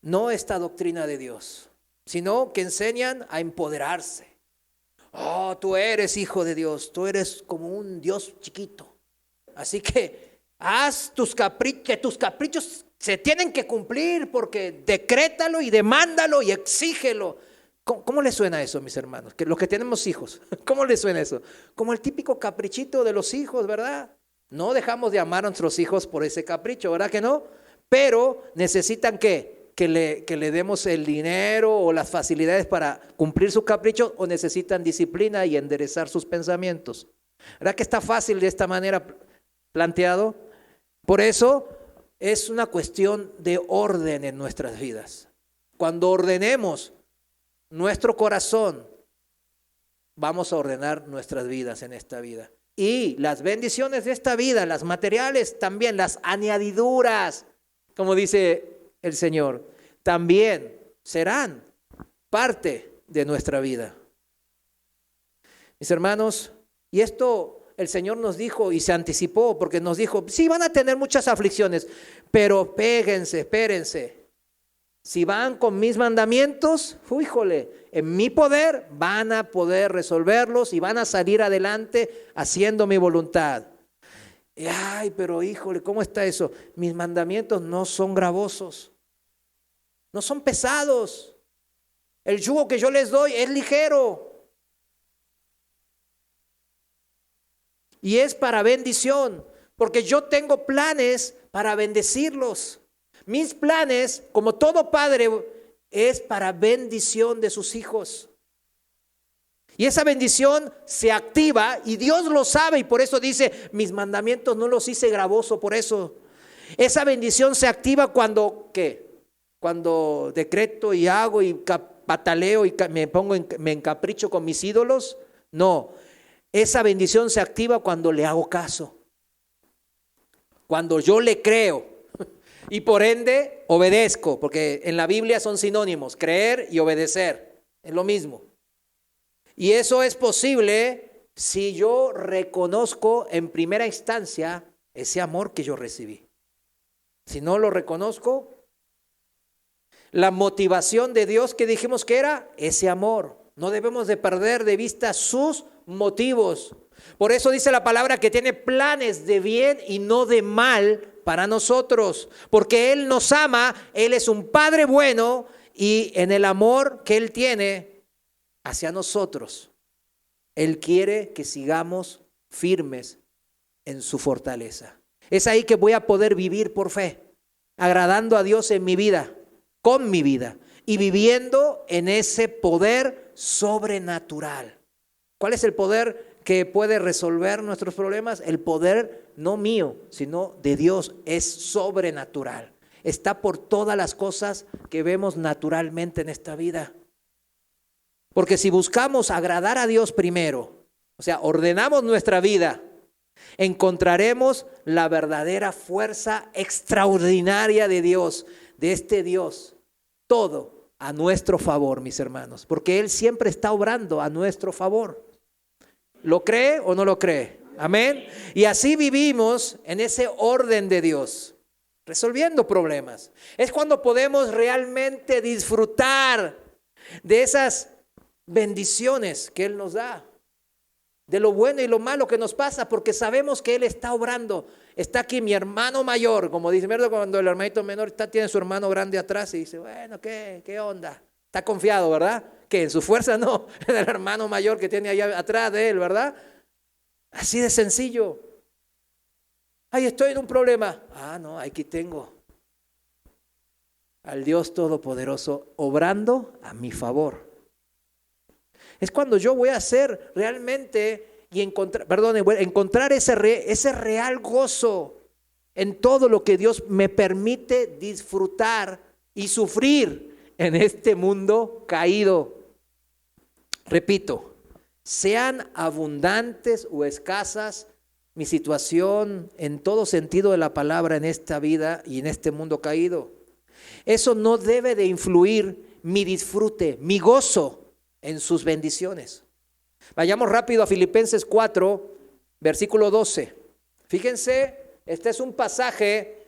no esta doctrina de Dios, sino que enseñan a empoderarse. Oh, tú eres hijo de Dios, tú eres como un Dios chiquito. Así que haz tus caprichos, que tus caprichos se tienen que cumplir porque decrétalo y demándalo y exígelo. ¿Cómo les suena eso, mis hermanos? Que los que tenemos hijos, ¿cómo les suena eso? Como el típico caprichito de los hijos, ¿verdad? No dejamos de amar a nuestros hijos por ese capricho, ¿verdad que no? Pero necesitan que le demos el dinero o las facilidades para cumplir sus caprichos, o necesitan disciplina y enderezar sus pensamientos. ¿Verdad que está fácil de esta manera planteado? Por eso es una cuestión de orden en nuestras vidas. Cuando ordenemos nuestro corazón, vamos a ordenar nuestras vidas en esta vida. Y las bendiciones de esta vida, las materiales también, las añadiduras, como dice el Señor, también serán parte de nuestra vida. Mis hermanos, y esto el Señor nos dijo y se anticipó porque nos dijo, sí van a tener muchas aflicciones, pero espérense. Si van con mis mandamientos, híjole, en mi poder van a poder resolverlos y van a salir adelante haciendo mi voluntad. Ay, pero híjole, ¿cómo está eso? Mis mandamientos no son gravosos, no son pesados. El yugo que yo les doy es ligero. Y es para bendición, porque yo tengo planes para bendecirlos. Mis planes, como todo padre, es para bendición de sus hijos. Y esa bendición se activa y Dios lo sabe y por eso dice, mis mandamientos no los hice gravoso por eso. Esa bendición se activa cuando, ¿qué? Cuando decreto y hago y pataleo y me encapricho con mis ídolos. No, esa bendición se activa cuando le hago caso. Cuando yo le creo. Y por ende obedezco, porque en la Biblia son sinónimos, creer y obedecer, es lo mismo. Y eso es posible si yo reconozco en primera instancia ese amor que yo recibí. Si no lo reconozco, la motivación de Dios que dijimos que era ese amor. No debemos de perder de vista sus motivos. Por eso dice la palabra que tiene planes de bien y no de mal para nosotros, porque Él nos ama, Él es un Padre bueno y en el amor que Él tiene hacia nosotros, Él quiere que sigamos firmes en su fortaleza. Es ahí que voy a poder vivir por fe, agradando a Dios en mi vida, con mi vida y viviendo en ese poder sobrenatural. ¿Cuál es el poder que puede resolver nuestros problemas? El poder no mío, sino de Dios, es sobrenatural. Está por todas las cosas que vemos naturalmente en esta vida. Porque si buscamos agradar a Dios primero, o sea, ordenamos nuestra vida, encontraremos la verdadera fuerza extraordinaria de Dios, de este Dios, todo a nuestro favor, mis hermanos, porque Él siempre está obrando a nuestro favor. ¿Lo cree o no lo cree? Amén. Y así vivimos en ese orden de Dios, resolviendo problemas. Es cuando podemos realmente disfrutar de esas bendiciones que Él nos da, de lo bueno y lo malo que nos pasa, porque sabemos que Él está obrando. Está aquí mi hermano mayor, como dice, cuando el hermanito menor tiene su hermano grande atrás y dice, bueno, ¿qué onda? Está confiado, ¿verdad? Que en su fuerza no, en el hermano mayor que tiene allá atrás de él, ¿verdad? Así de sencillo. Ay, estoy en un problema. Ah, no, aquí tengo al Dios Todopoderoso obrando a mi favor. Es cuando yo voy a hacer realmente y encontrar ese real gozo en todo lo que Dios me permite disfrutar y sufrir en este mundo caído. Repito, sean abundantes o escasas mi situación en todo sentido de la palabra en esta vida y en este mundo caído, eso no debe de influir mi disfrute, mi gozo en sus bendiciones. Vayamos rápido a Filipenses 4, versículo 12. Fíjense, este es un pasaje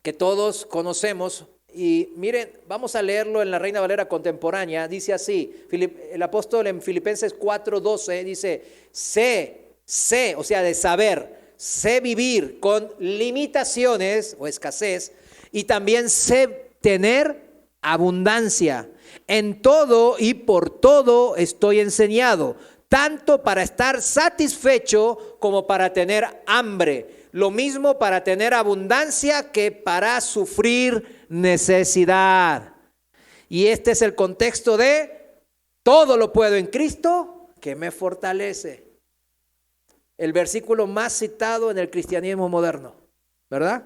que todos conocemos y miren, vamos a leerlo en la Reina Valera contemporánea. Dice así, el apóstol en Filipenses 4, 12 dice, sé, o sea, de saber, sé vivir con limitaciones o escasez y también sé tener abundancia. En todo y por todo estoy enseñado, tanto para estar satisfecho como para tener hambre. Lo mismo para tener abundancia que para sufrir necesidad. Y este es el contexto de todo lo puedo en Cristo que me fortalece. El versículo más citado en el cristianismo moderno, ¿verdad?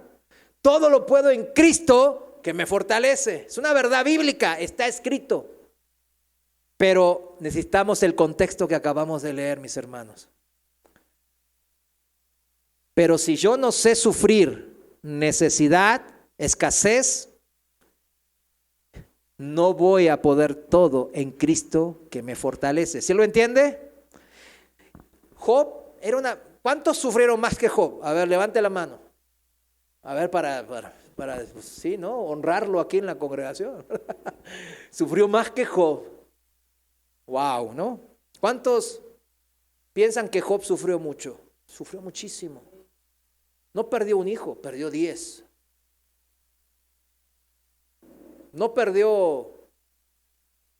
Todo lo puedo en Cristo que me fortalece. Es una verdad bíblica, está escrito. Pero necesitamos el contexto que acabamos de leer, mis hermanos. Pero si yo no sé sufrir necesidad, escasez, no voy a poder todo en Cristo que me fortalece. ¿Sí lo entiende? Job era una... ¿Cuántos sufrieron más que Job? A ver, levante la mano. A ver, para pues, sí, ¿no? Honrarlo aquí en la congregación. Sufrió más que Job. Wow, ¿no? ¿Cuántos piensan que Job sufrió mucho? Sufrió muchísimo. No perdió un hijo, perdió 10. No perdió,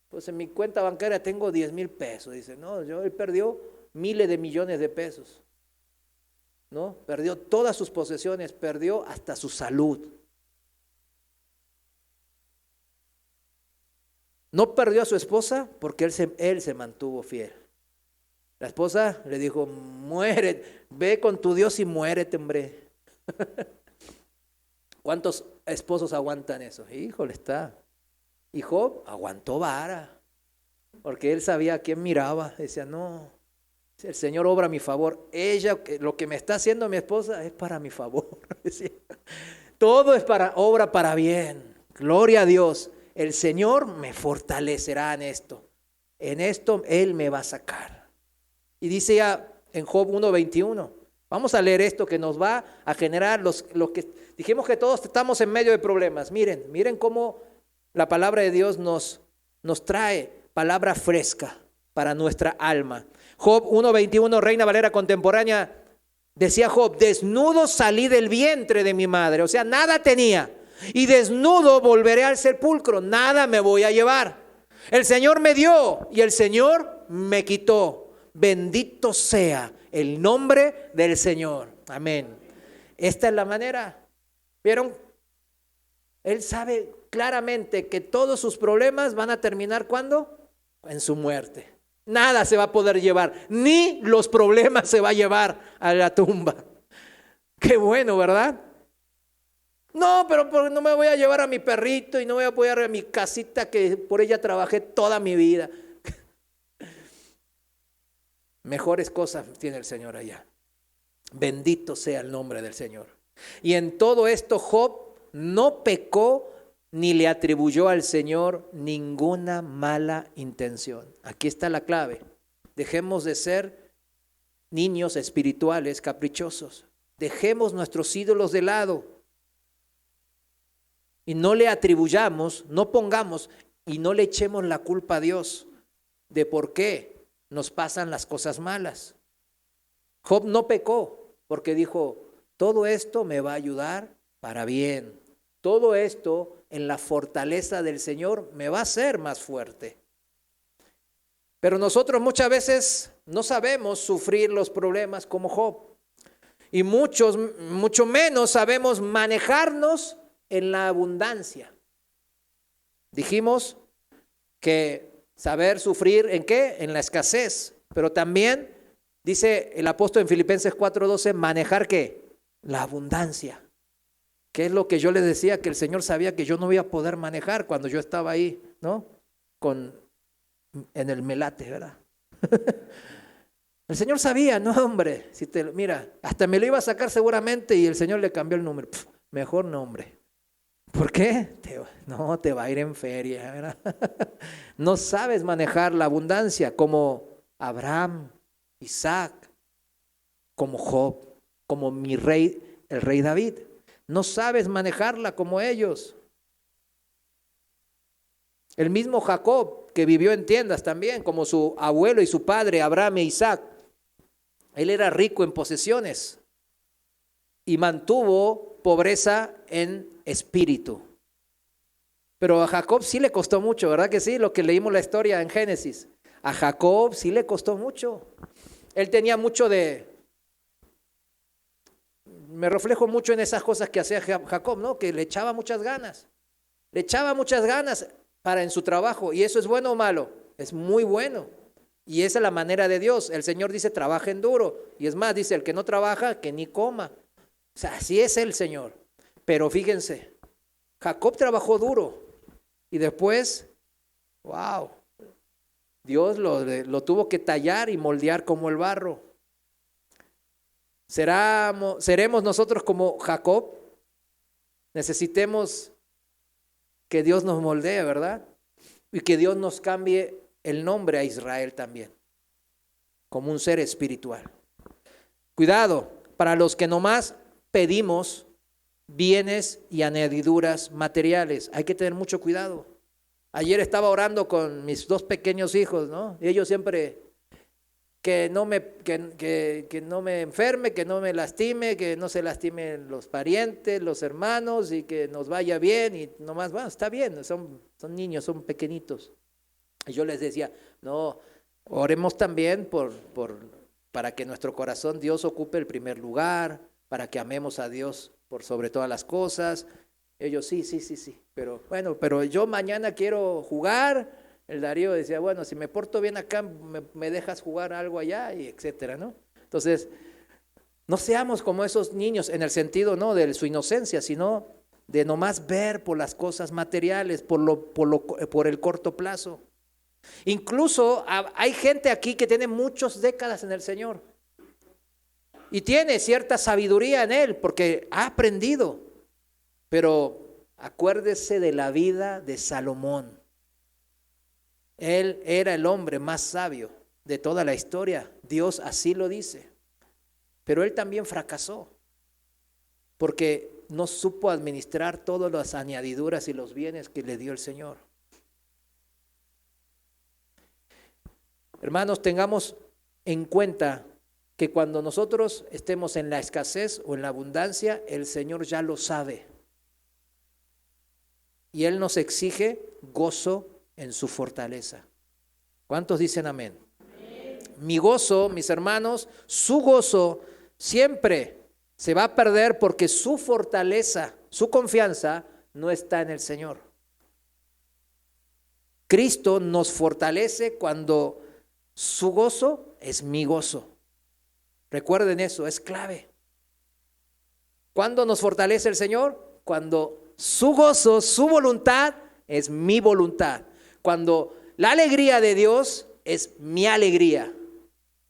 pues en mi cuenta bancaria tengo 10,000 pesos. Dice, no, él perdió miles de millones de pesos. ¿No? Perdió todas sus posesiones, perdió hasta su salud. No perdió a su esposa porque él se mantuvo fiel. La esposa le dijo, muere, ve con tu Dios y muérete, hombre. ¿Cuántos esposos aguantan eso? Híjole, está. Y Job aguantó vara, porque él sabía a quién miraba. Decía, no, el Señor obra a mi favor. Ella, lo que me está haciendo mi esposa es para mi favor. Decía, todo es obra para bien. Gloria a Dios. El Señor me fortalecerá en esto. En esto Él me va a sacar. Y dice ya en Job 1:21. Vamos a leer esto que nos va a generar los que dijimos que todos estamos en medio de problemas. Miren cómo la palabra de Dios nos trae palabra fresca para nuestra alma. Job 1:21, Reina Valera contemporánea, decía Job, desnudo salí del vientre de mi madre, o sea, nada tenía. Y desnudo volveré al sepulcro, nada me voy a llevar. El Señor me dio y el Señor me quitó. Bendito sea el nombre del Señor. Amén. Esta es la manera. ¿Vieron? Él sabe claramente que todos sus problemas van a terminar ¿cuándo? En su muerte. Nada se va a poder llevar, ni los problemas se va a llevar a la tumba. Qué bueno, ¿verdad? No, pero no me voy a llevar a mi perrito y no voy a apoyar a mi casita que por ella trabajé toda mi vida. Mejores cosas tiene el Señor allá. Bendito sea el nombre del Señor. Y en todo esto Job no pecó ni le atribuyó al Señor ninguna mala intención. Aquí está la clave. Dejemos de ser niños espirituales caprichosos. Dejemos nuestros ídolos de lado. Y no le atribuyamos, no pongamos y no le echemos la culpa a Dios de por qué nos pasan las cosas malas. Job no pecó porque dijo, todo esto me va a ayudar para bien. Todo esto en la fortaleza del Señor me va a hacer más fuerte. Pero nosotros muchas veces no sabemos sufrir los problemas como Job. Y mucho menos sabemos manejarnos en la abundancia. Dijimos que saber sufrir ¿en qué? En la escasez. Pero también dice el apóstol en Filipenses 4:12, manejar ¿qué? la abundancia, que es lo que yo les decía, que el Señor sabía que yo no iba a poder manejar cuando yo estaba ahí, ¿no? En el melate, ¿verdad? El Señor sabía, no hombre, mira, hasta me lo iba a sacar seguramente y el Señor le cambió el número. Mejor nombre. ¿Por qué? No, te va a ir en feria, ¿verdad? No sabes manejar la abundancia como Abraham, Isaac, como Job, como el rey David. No sabes manejarla como ellos. El mismo Jacob, que vivió en tiendas también, como su abuelo y su padre, Abraham e Isaac. Él era rico en posesiones y mantuvo pobreza en espíritu. Pero a Jacob sí le costó mucho, ¿verdad que sí? Lo que leímos la historia en Génesis. A Jacob sí le costó mucho. Él tenía mucho me reflejo mucho en esas cosas que hacía Jacob, ¿no? Que le echaba muchas ganas. Le echaba muchas ganas en su trabajo. ¿Y eso es bueno o malo? Es muy bueno. Y esa es la manera de Dios. El Señor dice, trabajen duro. Y es más, dice, el que no trabaja, que ni coma. O sea, así es el Señor. Pero fíjense, Jacob trabajó duro. Y después, wow, Dios lo tuvo que tallar y moldear como el barro. ¿Seremos nosotros como Jacob? Necesitemos que Dios nos moldee, ¿verdad? Y que Dios nos cambie el nombre a Israel también, como un ser espiritual. Cuidado, para los que nomás pedimos bienes y añadiduras materiales, hay que tener mucho cuidado. Ayer estaba orando con mis 2 pequeños hijos, ¿no? Y ellos siempre, que no me enferme, que no me lastime, que no se lastimen los parientes, los hermanos, y que nos vaya bien, y nomás, bueno, está bien, son niños, son pequeñitos. Y yo les decía, no, oremos también para que nuestro corazón Dios ocupe el primer lugar, para que amemos a Dios por sobre todas las cosas. Ellos sí, pero bueno, pero yo mañana quiero jugar. El Darío decía, bueno, si me porto bien acá, me dejas jugar algo allá, y etcétera, ¿no? Entonces, no seamos como esos niños en el sentido, no de su inocencia, sino de nomás ver por las cosas materiales, por el corto plazo. Incluso hay gente aquí que tiene muchas décadas en el Señor y tiene cierta sabiduría en Él porque ha aprendido. Pero acuérdese de la vida de Salomón. Él era el hombre más sabio de toda la historia. Dios así lo dice. Pero él también fracasó porque no supo administrar todas las añadiduras y los bienes que le dio el Señor. Hermanos, tengamos en cuenta que cuando nosotros estemos en la escasez o en la abundancia, el Señor ya lo sabe. Y Él nos exige gozo en su fortaleza. ¿Cuántos dicen amén? Amén. Mi gozo, mis hermanos, su gozo siempre se va a perder porque su fortaleza, su confianza no está en el Señor. Cristo nos fortalece cuando su gozo es mi gozo. Recuerden eso, es clave. ¿Cuándo nos fortalece el Señor? Cuando su gozo, su voluntad es mi voluntad. Cuando la alegría de Dios es mi alegría.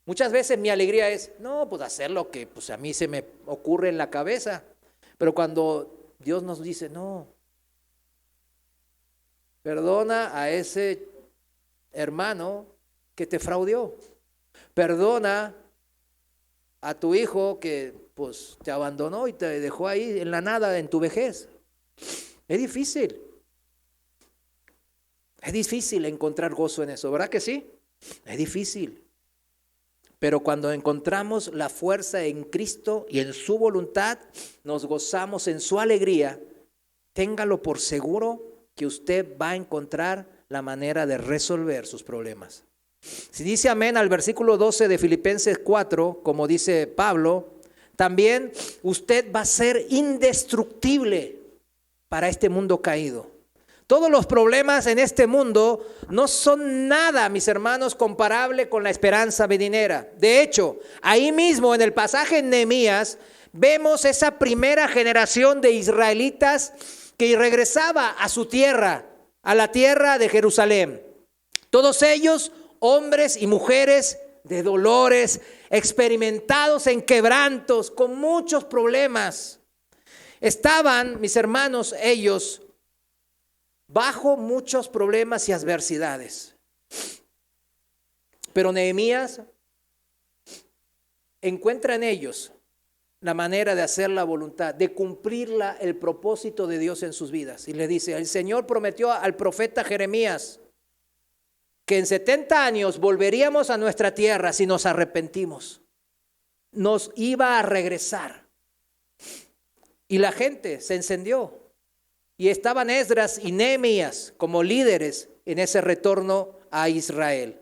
Muchas veces mi alegría es, no, pues hacer lo que a mí se me ocurre en la cabeza. Pero cuando Dios nos dice, no, perdona a ese hermano que te fraudió. Perdona a tu hijo que te abandonó y te dejó ahí en la nada en tu vejez. Es difícil. Es difícil encontrar gozo en eso, ¿verdad que sí? Es difícil. Pero cuando encontramos la fuerza en Cristo y en su voluntad, nos gozamos en su alegría. Téngalo por seguro que usted va a encontrar la manera de resolver sus problemas. Si dice amén al versículo 12 de Filipenses 4, como dice Pablo, también usted va a ser indestructible para este mundo caído. Todos los problemas en este mundo no son nada, mis hermanos, comparable con la esperanza venidera. De hecho, ahí mismo en el pasaje en Nehemías, vemos esa primera generación de israelitas que regresaba a su tierra, a la tierra de Jerusalén. Todos ellos, hombres y mujeres de dolores, experimentados en quebrantos, con muchos problemas. Estaban, mis hermanos, ellos bajo muchos problemas y adversidades. Pero Nehemías encuentra en ellos la manera de hacer la voluntad, de cumplir el propósito de Dios en sus vidas. Y le dice, el Señor prometió al profeta Jeremías que en 70 años volveríamos a nuestra tierra si nos arrepentimos. Nos iba a regresar. Y la gente se encendió. Y estaban Esdras y Nehemías como líderes en ese retorno a Israel.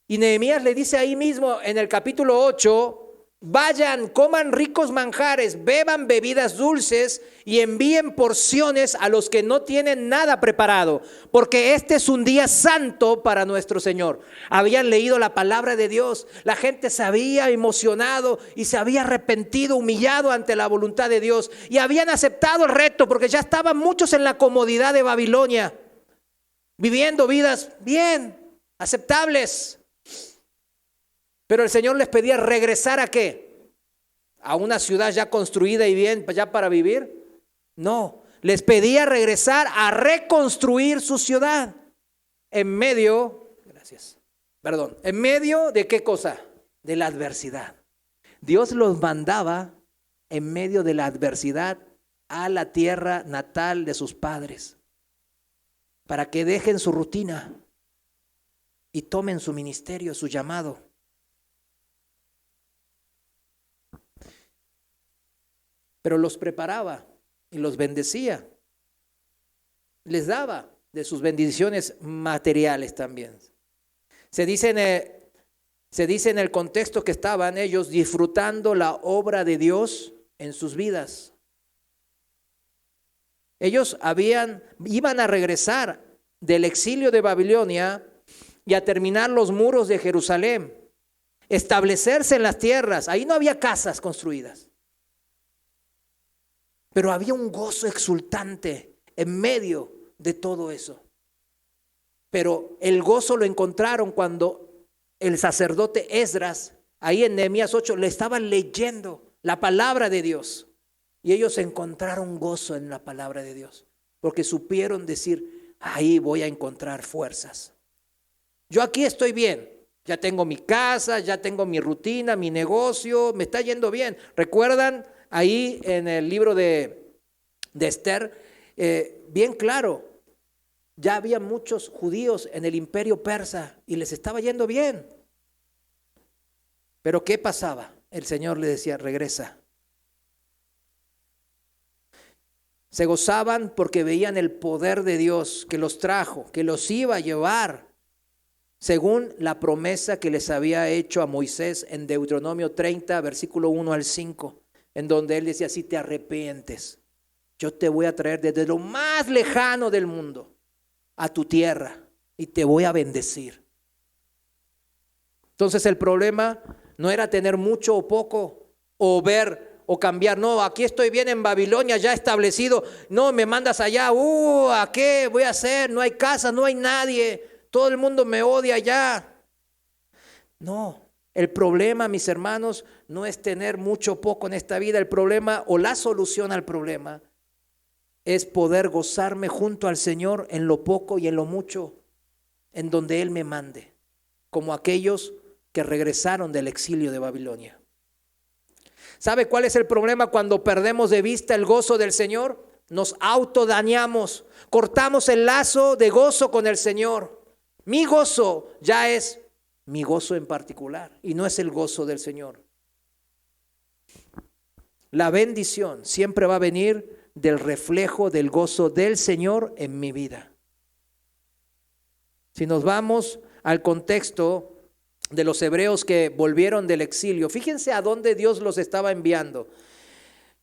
Y Nehemías le dice ahí mismo en el capítulo 8, vayan, coman ricos manjares, beban bebidas dulces y envíen porciones a los que no tienen nada preparado, porque este es un día santo para nuestro Señor. Habían leído la palabra de Dios, la gente se había emocionado y se había arrepentido, humillado ante la voluntad de Dios y habían aceptado el reto porque ya estaban muchos en la comodidad de Babilonia, viviendo vidas bien, aceptables. Pero el Señor les pedía regresar ¿a qué? ¿A una ciudad ya construida y bien ya para vivir? No, les pedía regresar a reconstruir su ciudad en medio, ¿en medio de qué cosa? De la adversidad. Dios los mandaba en medio de la adversidad a la tierra natal de sus padres para que dejen su rutina y tomen su ministerio, su llamado. Pero los preparaba y los bendecía. Les daba de sus bendiciones materiales también. Se dice en el contexto que estaban ellos disfrutando la obra de Dios en sus vidas. Ellos iban a regresar del exilio de Babilonia y a terminar los muros de Jerusalén, establecerse en las tierras. Ahí no había casas construidas. Pero había un gozo exultante en medio de todo eso. Pero el gozo lo encontraron cuando el sacerdote Esdras, ahí en Nehemías 8, le estaban leyendo la palabra de Dios. Y ellos encontraron gozo en la palabra de Dios. Porque supieron decir, ahí voy a encontrar fuerzas. Yo aquí estoy bien. Ya tengo mi casa, ya tengo mi rutina, mi negocio, me está yendo bien. ¿Recuerdan? Ahí en el libro de Esther, bien claro, ya había muchos judíos en el imperio persa y les estaba yendo bien. Pero ¿qué pasaba? El Señor le decía, regresa. Se gozaban porque veían el poder de Dios que los trajo, que los iba a llevar, según la promesa que les había hecho a Moisés en Deuteronomio 30, versículo 1 al 5. En donde él decía, si te arrepientes, yo te voy a traer desde lo más lejano del mundo a tu tierra y te voy a bendecir. Entonces el problema no era tener mucho o poco, o ver o cambiar. No, aquí estoy bien en Babilonia ya establecido. No, me mandas allá. ¿A qué voy a hacer? No hay casa, no hay nadie. Todo el mundo me odia allá. No. El problema, mis hermanos, no es tener mucho o poco en esta vida. El problema o la solución al problema es poder gozarme junto al Señor en lo poco y en lo mucho, en donde Él me mande, como aquellos que regresaron del exilio de Babilonia. ¿Sabe cuál es el problema cuando perdemos de vista el gozo del Señor? Nos autodañamos, cortamos el lazo de gozo con el Señor. Mi gozo ya es mi gozo en particular y no es el gozo del Señor. La bendición siempre va a venir del reflejo del gozo del Señor en mi vida. Si nos vamos al contexto de los hebreos que volvieron del exilio, fíjense a dónde Dios los estaba enviando.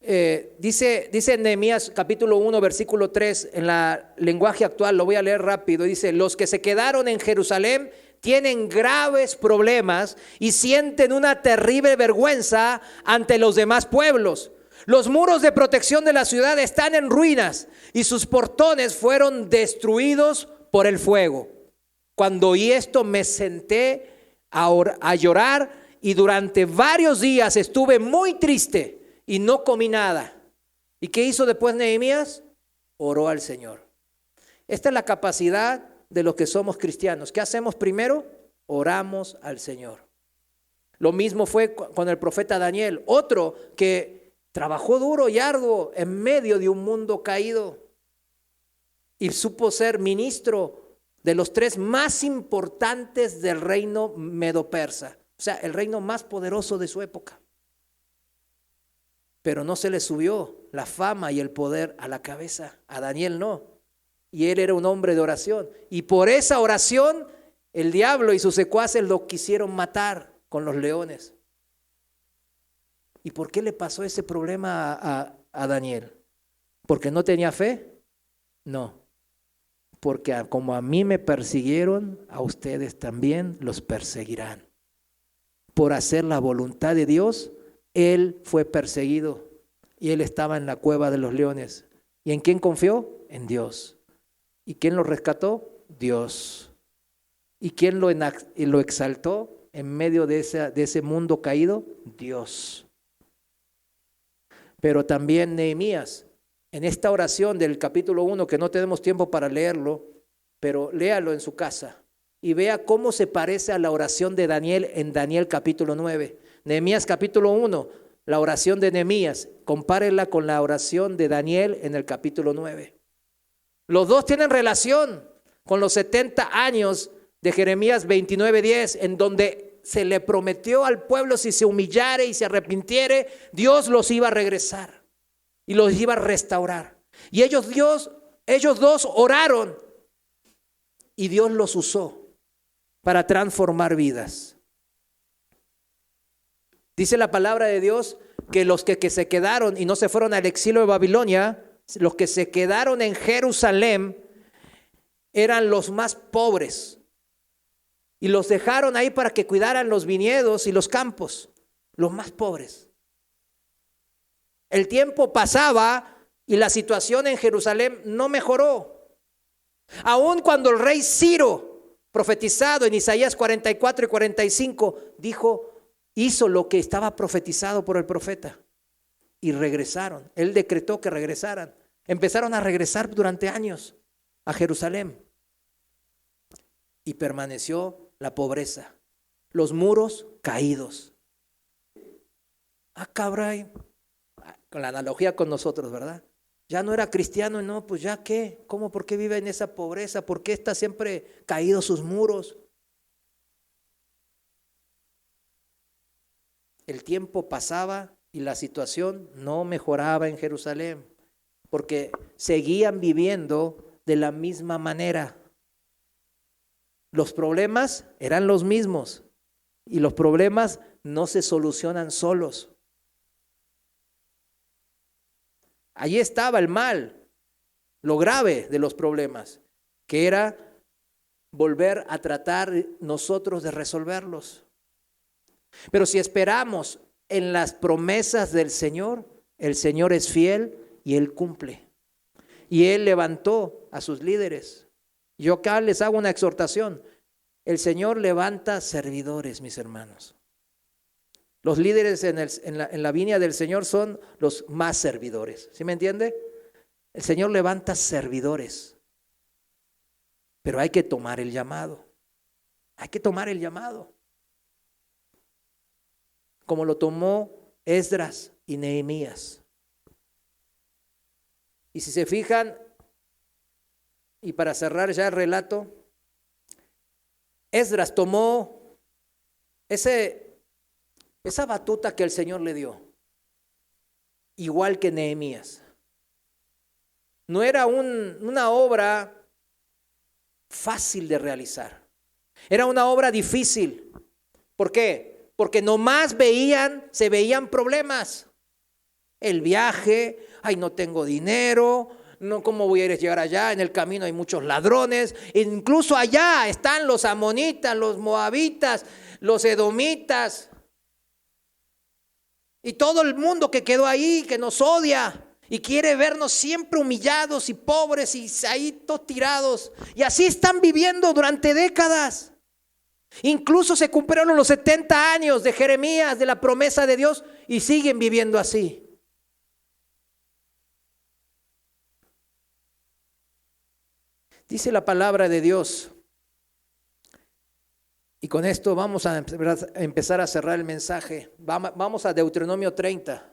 Dice en Nehemías capítulo 1 versículo 3 en la lenguaje actual, lo voy a leer rápido, dice: los que se quedaron en Jerusalén tienen graves problemas y sienten una terrible vergüenza ante los demás pueblos. Los muros de protección de la ciudad están en ruinas y sus portones fueron destruidos por el fuego. Cuando oí esto me senté a llorar y durante varios días estuve muy triste y no comí nada. ¿Y qué hizo después Nehemías? Oró al Señor. Esta es la capacidad de los que somos cristianos. ¿Qué hacemos primero? Oramos al Señor. Lo mismo fue con el profeta Daniel, otro que trabajó duro y arduo en medio de un mundo caído y supo ser ministro de los 3 más importantes del reino medo-persa, o sea, el reino más poderoso de su época. Pero no se le subió la fama y el poder a la cabeza. A Daniel no. Y él era un hombre de oración. Y por esa oración, el diablo y sus secuaces lo quisieron matar con los leones. ¿Y por qué le pasó ese problema a Daniel? ¿Porque no tenía fe? No. Porque como a mí me persiguieron, a ustedes también los perseguirán. Por hacer la voluntad de Dios, él fue perseguido y él estaba en la cueva de los leones. ¿Y en quién confió? En Dios. ¿Y quién lo rescató? Dios. ¿Y quién lo exaltó en medio de ese mundo caído? Dios. Pero también Nehemías, en esta oración del capítulo 1, que no tenemos tiempo para leerlo, pero léalo en su casa y vea cómo se parece a la oración de Daniel en Daniel capítulo 9. Nehemías capítulo 1, la oración de Nehemías, compárela con la oración de Daniel en el capítulo 9. Los dos tienen relación con los 70 años de Jeremías 29:10, en donde se le prometió al pueblo si se humillare y se arrepintiere, Dios los iba a regresar y los iba a restaurar. Y ellos dos oraron y Dios los usó para transformar vidas. Dice la palabra de Dios que los que se quedaron y no se fueron al exilio de Babilonia, los que se quedaron en Jerusalén eran los más pobres y los dejaron ahí para que cuidaran los viñedos y los campos, los más pobres. El tiempo pasaba y la situación en Jerusalén no mejoró. Aun cuando el rey Ciro, profetizado en Isaías 44 y 45, hizo lo que estaba profetizado por el profeta y regresaron. Él decretó que regresaran. Empezaron a regresar durante años a Jerusalén y permaneció la pobreza, los muros caídos. Cabray, con la analogía con nosotros, ¿verdad? Ya no era cristiano, no, pues ya qué, ¿cómo? ¿Por qué vive en esa pobreza? ¿Por qué está siempre caídos sus muros? El tiempo pasaba y la situación no mejoraba en Jerusalén, porque seguían viviendo de la misma manera. Los problemas eran los mismos y los problemas no se solucionan solos. Allí estaba el mal, lo grave de los problemas, que era volver a tratar nosotros de resolverlos. Pero si esperamos en las promesas del Señor, el Señor es fiel y Él cumple. Y Él levantó a sus líderes. Yo acá les hago una exhortación. El Señor levanta servidores, mis hermanos. Los líderes en la viña del Señor son los más servidores. ¿Sí me entiende? El Señor levanta servidores. Pero hay que tomar el llamado. Hay que tomar el llamado. Como lo tomó Esdras y Nehemías. Y si se fijan, y para cerrar ya el relato, Esdras tomó esa batuta que el Señor le dio, igual que Nehemías. No era una obra fácil de realizar, era una obra difícil. ¿Por qué? Porque nomás se veían problemas. El viaje, ay, no tengo dinero, no, ¿cómo voy a llegar allá? En el camino hay muchos ladrones, incluso allá están los amonitas, los moabitas, los edomitas y todo el mundo que quedó ahí, que nos odia y quiere vernos siempre humillados y pobres y ahí todos tirados. Y así están viviendo durante décadas. Incluso se cumplieron los 70 años de Jeremías, de la promesa de Dios, y siguen viviendo así. Dice la palabra de Dios, y con esto vamos a empezar a cerrar el mensaje. Vamos a Deuteronomio 30.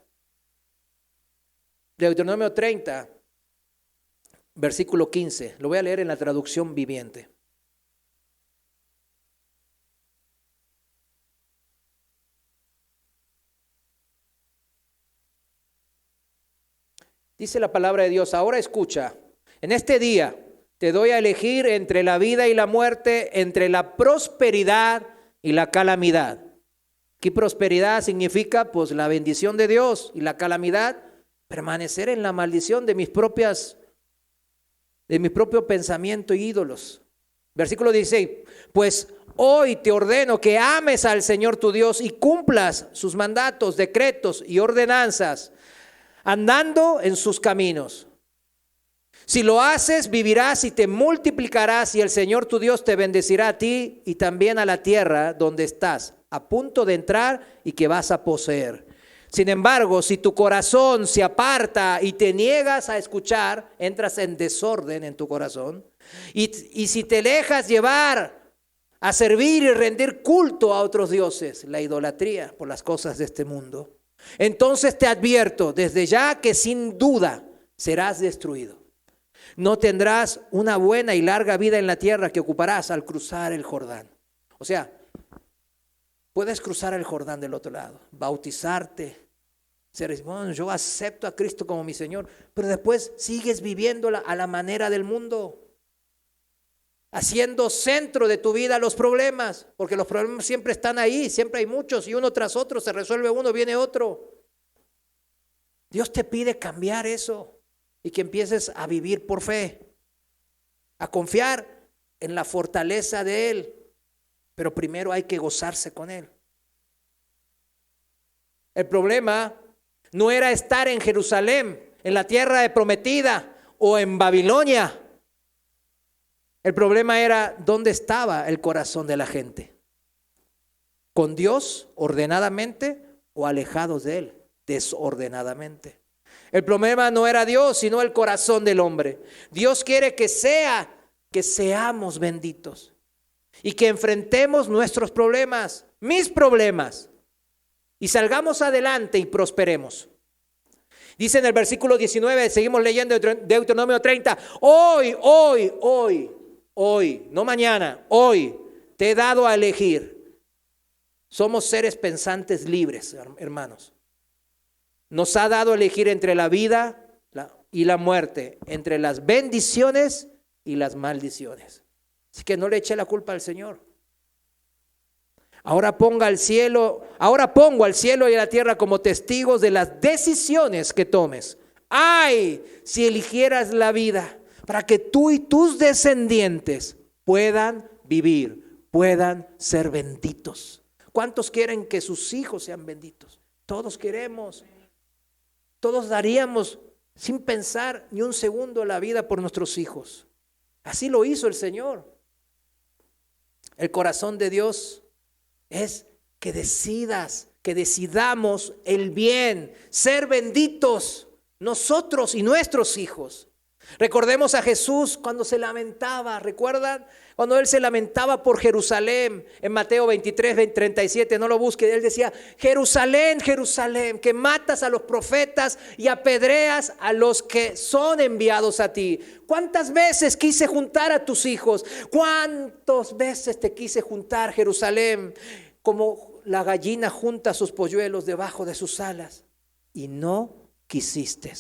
Deuteronomio 30, versículo 15. Lo voy a leer en la traducción viviente. Dice la palabra de Dios, ahora escucha, en este día te doy a elegir entre la vida y la muerte, entre la prosperidad y la calamidad. ¿Qué prosperidad significa? Pues la bendición de Dios, y la calamidad, permanecer en la maldición de mi propio pensamiento y ídolos. Versículo 16, pues hoy te ordeno que ames al Señor tu Dios y cumplas sus mandatos, decretos y ordenanzas, andando en sus caminos. Si lo haces, vivirás y te multiplicarás, y el Señor tu Dios te bendecirá a ti y también a la tierra donde estás a punto de entrar y que vas a poseer. Sin embargo, si tu corazón se aparta y te niegas a escuchar, entras en desorden en tu corazón, y si te dejas llevar a servir y rendir culto a otros dioses, la idolatría por las cosas de este mundo, entonces te advierto desde ya que sin duda serás destruido. No tendrás una buena y larga vida en la tierra que ocuparás al cruzar el Jordán. O sea, puedes cruzar el Jordán del otro lado, bautizarte, ser, bueno, yo acepto a Cristo como mi Señor, pero después sigues viviendo a la manera del mundo, haciendo centro de tu vida los problemas, porque los problemas siempre están ahí, siempre hay muchos, y uno tras otro se resuelve uno, viene otro. Dios te pide cambiar eso y que empieces a vivir por fe, a confiar en la fortaleza de Él, pero primero hay que gozarse con Él. El problema no era estar en Jerusalén, en la tierra prometida, o en Babilonia. El problema era dónde estaba el corazón de la gente. ¿Con Dios ordenadamente o alejados de Él desordenadamente? El problema no era Dios, sino el corazón del hombre. Dios quiere que seamos benditos y que enfrentemos nuestros problemas, mis problemas, y salgamos adelante y prosperemos. Dice en el versículo 19, seguimos leyendo Deuteronomio 30, hoy, no mañana, hoy te he dado a elegir. Somos seres pensantes libres, hermanos. Nos ha dado a elegir entre la vida y la muerte, entre las bendiciones y las maldiciones. Así que no le eche la culpa al Señor. Ahora pongo al cielo y a la tierra como testigos de las decisiones que tomes. ¡Ay! Si eligieras la vida para que tú y tus descendientes puedan vivir, puedan ser benditos. ¿Cuántos quieren que sus hijos sean benditos? Todos queremos. Todos daríamos sin pensar ni un segundo la vida por nuestros hijos. Así lo hizo el Señor. El corazón de Dios es que decidamos el bien, ser benditos nosotros y nuestros hijos. Recordemos a Jesús cuando se lamentaba, ¿recuerdan? Cuando Él se lamentaba por Jerusalén, en Mateo 23, 37, no lo busque, Él decía, Jerusalén, Jerusalén, que matas a los profetas y apedreas a los que son enviados a ti. ¿Cuántas veces quise juntar a tus hijos? ¿Cuántas veces te quise juntar, Jerusalén? Como la gallina junta sus polluelos debajo de sus alas. Y no quisiste.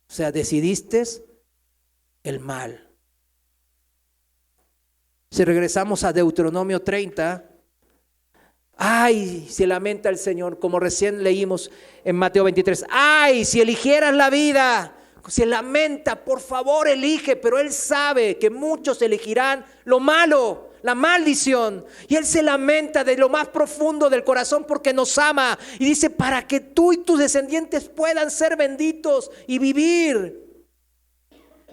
O sea, decidiste el mal. Si regresamos a Deuteronomio 30, ay, se lamenta el Señor, como recién leímos en Mateo 23. Ay, si eligieras la vida se lamenta, por favor elige, pero Él sabe que muchos elegirán lo malo, la maldición. Y Él se lamenta de lo más profundo del corazón porque nos ama. Y dice, para que tú y tus descendientes puedan ser benditos y vivir.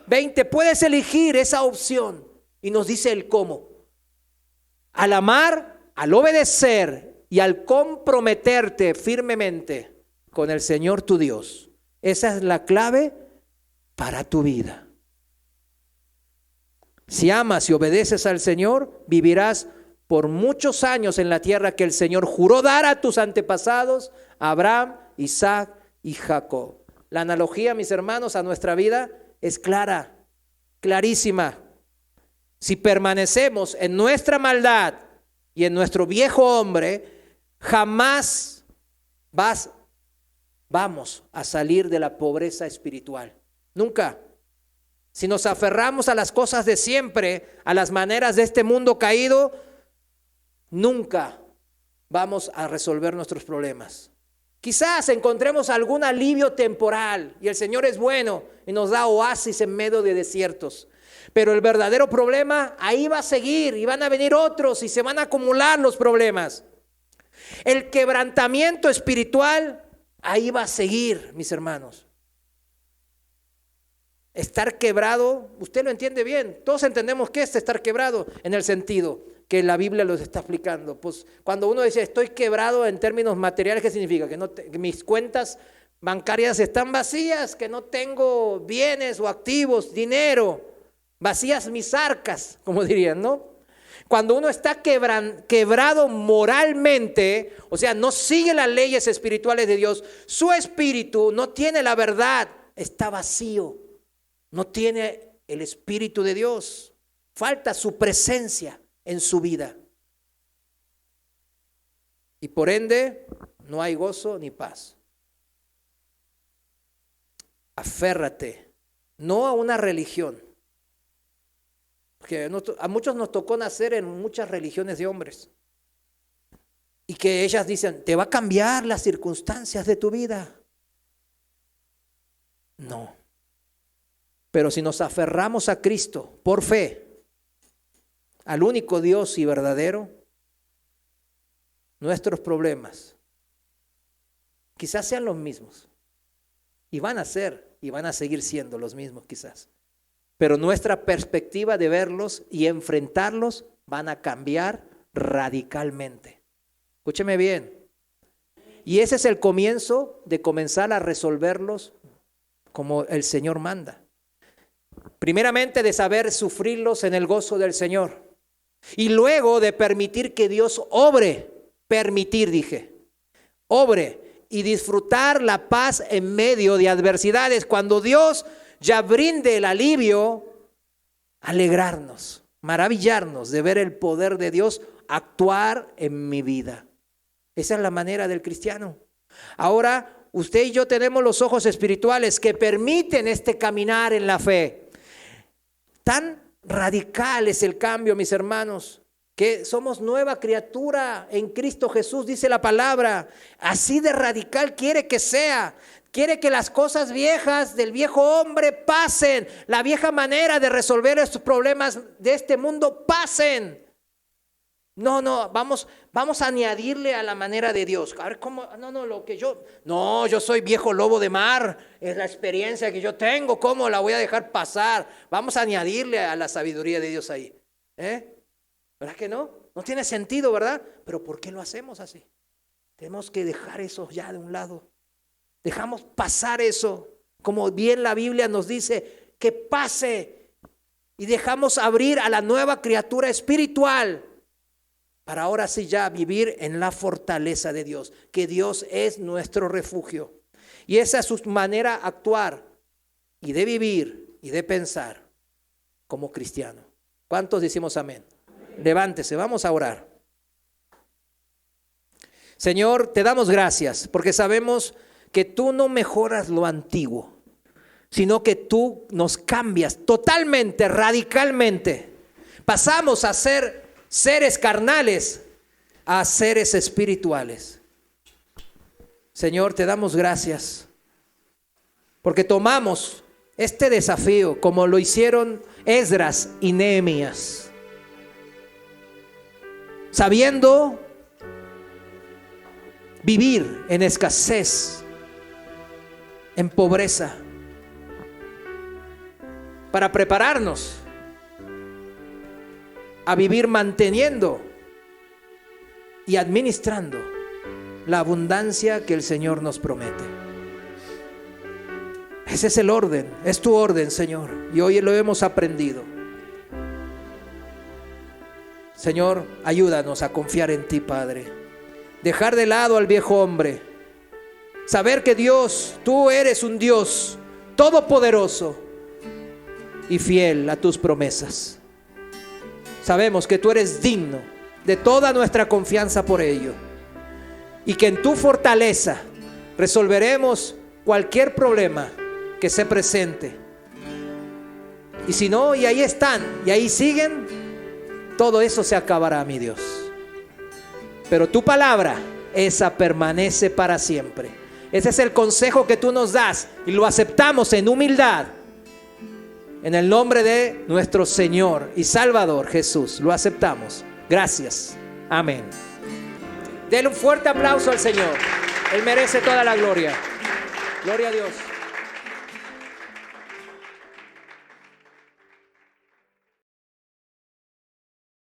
20, puedes elegir esa opción. Y nos dice el cómo. Al amar, al obedecer y al comprometerte firmemente con el Señor tu Dios. Esa es la clave para tu vida. Si amas y obedeces al Señor, vivirás por muchos años en la tierra que el Señor juró dar a tus antepasados, Abraham, Isaac y Jacob. La analogía, mis hermanos, a nuestra vida es clara, clarísima. Si permanecemos en nuestra maldad y en nuestro viejo hombre, jamás vamos a salir de la pobreza espiritual. Nunca. Si nos aferramos a las cosas de siempre, a las maneras de este mundo caído, nunca vamos a resolver nuestros problemas. Quizás encontremos algún alivio temporal y el Señor es bueno y nos da oasis en medio de desiertos. Pero el verdadero problema ahí va a seguir y van a venir otros y se van a acumular los problemas. El quebrantamiento espiritual ahí va a seguir, mis hermanos. Estar quebrado, usted lo entiende bien. Todos entendemos qué es estar quebrado en el sentido que la Biblia los está explicando. Pues cuando uno dice estoy quebrado en términos materiales, ¿qué significa? Que mis cuentas bancarias están vacías, que no tengo bienes o activos, dinero, vacías mis arcas, como dirían, ¿no? Cuando uno está quebrado moralmente, o sea, no sigue las leyes espirituales de Dios, su espíritu no tiene la verdad, está vacío. No tiene el Espíritu de Dios. Falta su presencia en su vida. Y por ende, no hay gozo ni paz. Aférrate, no a una religión. Porque a muchos nos tocó nacer en muchas religiones de hombres. Y que ellas dicen, te va a cambiar las circunstancias de tu vida. No. Pero si nos aferramos a Cristo por fe, al único Dios y verdadero, nuestros problemas quizás sean los mismos. Y van a ser y van a seguir siendo los mismos quizás. Pero nuestra perspectiva de verlos y enfrentarlos van a cambiar radicalmente. Escúcheme bien. Y ese es el comienzo de comenzar a resolverlos como el Señor manda. Primeramente de saber sufrirlos en el gozo del Señor. Y luego de permitir que Dios obre. Obre y disfrutar la paz en medio de adversidades. Cuando Dios ya brinde el alivio, alegrarnos, maravillarnos de ver el poder de Dios actuar en mi vida. Esa es la manera del cristiano. Ahora, usted y yo tenemos los ojos espirituales que permiten este caminar en la fe. Tan radical es el cambio, mis hermanos, que somos nueva criatura en Cristo Jesús, dice la palabra. Así de radical quiere que sea. Quiere que las cosas viejas del viejo hombre pasen. La vieja manera de resolver estos problemas de este mundo pasen. No, vamos a añadirle a la manera de Dios. A ver, ¿cómo? Yo soy viejo lobo de mar, es la experiencia que yo tengo, ¿cómo la voy a dejar pasar? Vamos a añadirle a la sabiduría de Dios ahí. ¿Verdad que no? No tiene sentido, ¿verdad? Pero ¿por qué lo hacemos así? Tenemos que dejar eso ya de un lado. Dejamos pasar eso, como bien la Biblia nos dice, que pase. Y dejamos abrir a la nueva criatura espiritual. Para ahora sí ya vivir en la fortaleza de Dios, que Dios es nuestro refugio. Y esa es su manera de actuar y de vivir y de pensar como cristiano. ¿Cuántos decimos amén? Levántese, vamos a orar. Señor, te damos gracias porque sabemos que tú no mejoras lo antiguo, sino que tú nos cambias totalmente, radicalmente. Pasamos a ser seres carnales a seres espirituales. Señor, te damos gracias porque tomamos este desafío como lo hicieron Esdras y Nehemías, sabiendo vivir en escasez, en pobreza, para prepararnos a vivir manteniendo y administrando la abundancia que el Señor nos promete. Ese es el orden, es tu orden, Señor, y hoy lo hemos aprendido. Señor, ayúdanos a confiar en ti, Padre. Dejar de lado al viejo hombre. Saber que Dios, tú eres un Dios todopoderoso y fiel a tus promesas. Sabemos que tú eres digno de toda nuestra confianza por ello. Y que en tu fortaleza resolveremos cualquier problema que se presente. Y si no, y ahí están, y ahí siguen, todo eso se acabará, mi Dios. Pero tu palabra, esa permanece para siempre. Ese es el consejo que tú nos das y lo aceptamos en humildad. En el nombre de nuestro Señor y Salvador Jesús, lo aceptamos. Gracias. Amén. Denle un fuerte aplauso al Señor. Él merece toda la gloria. Gloria a Dios.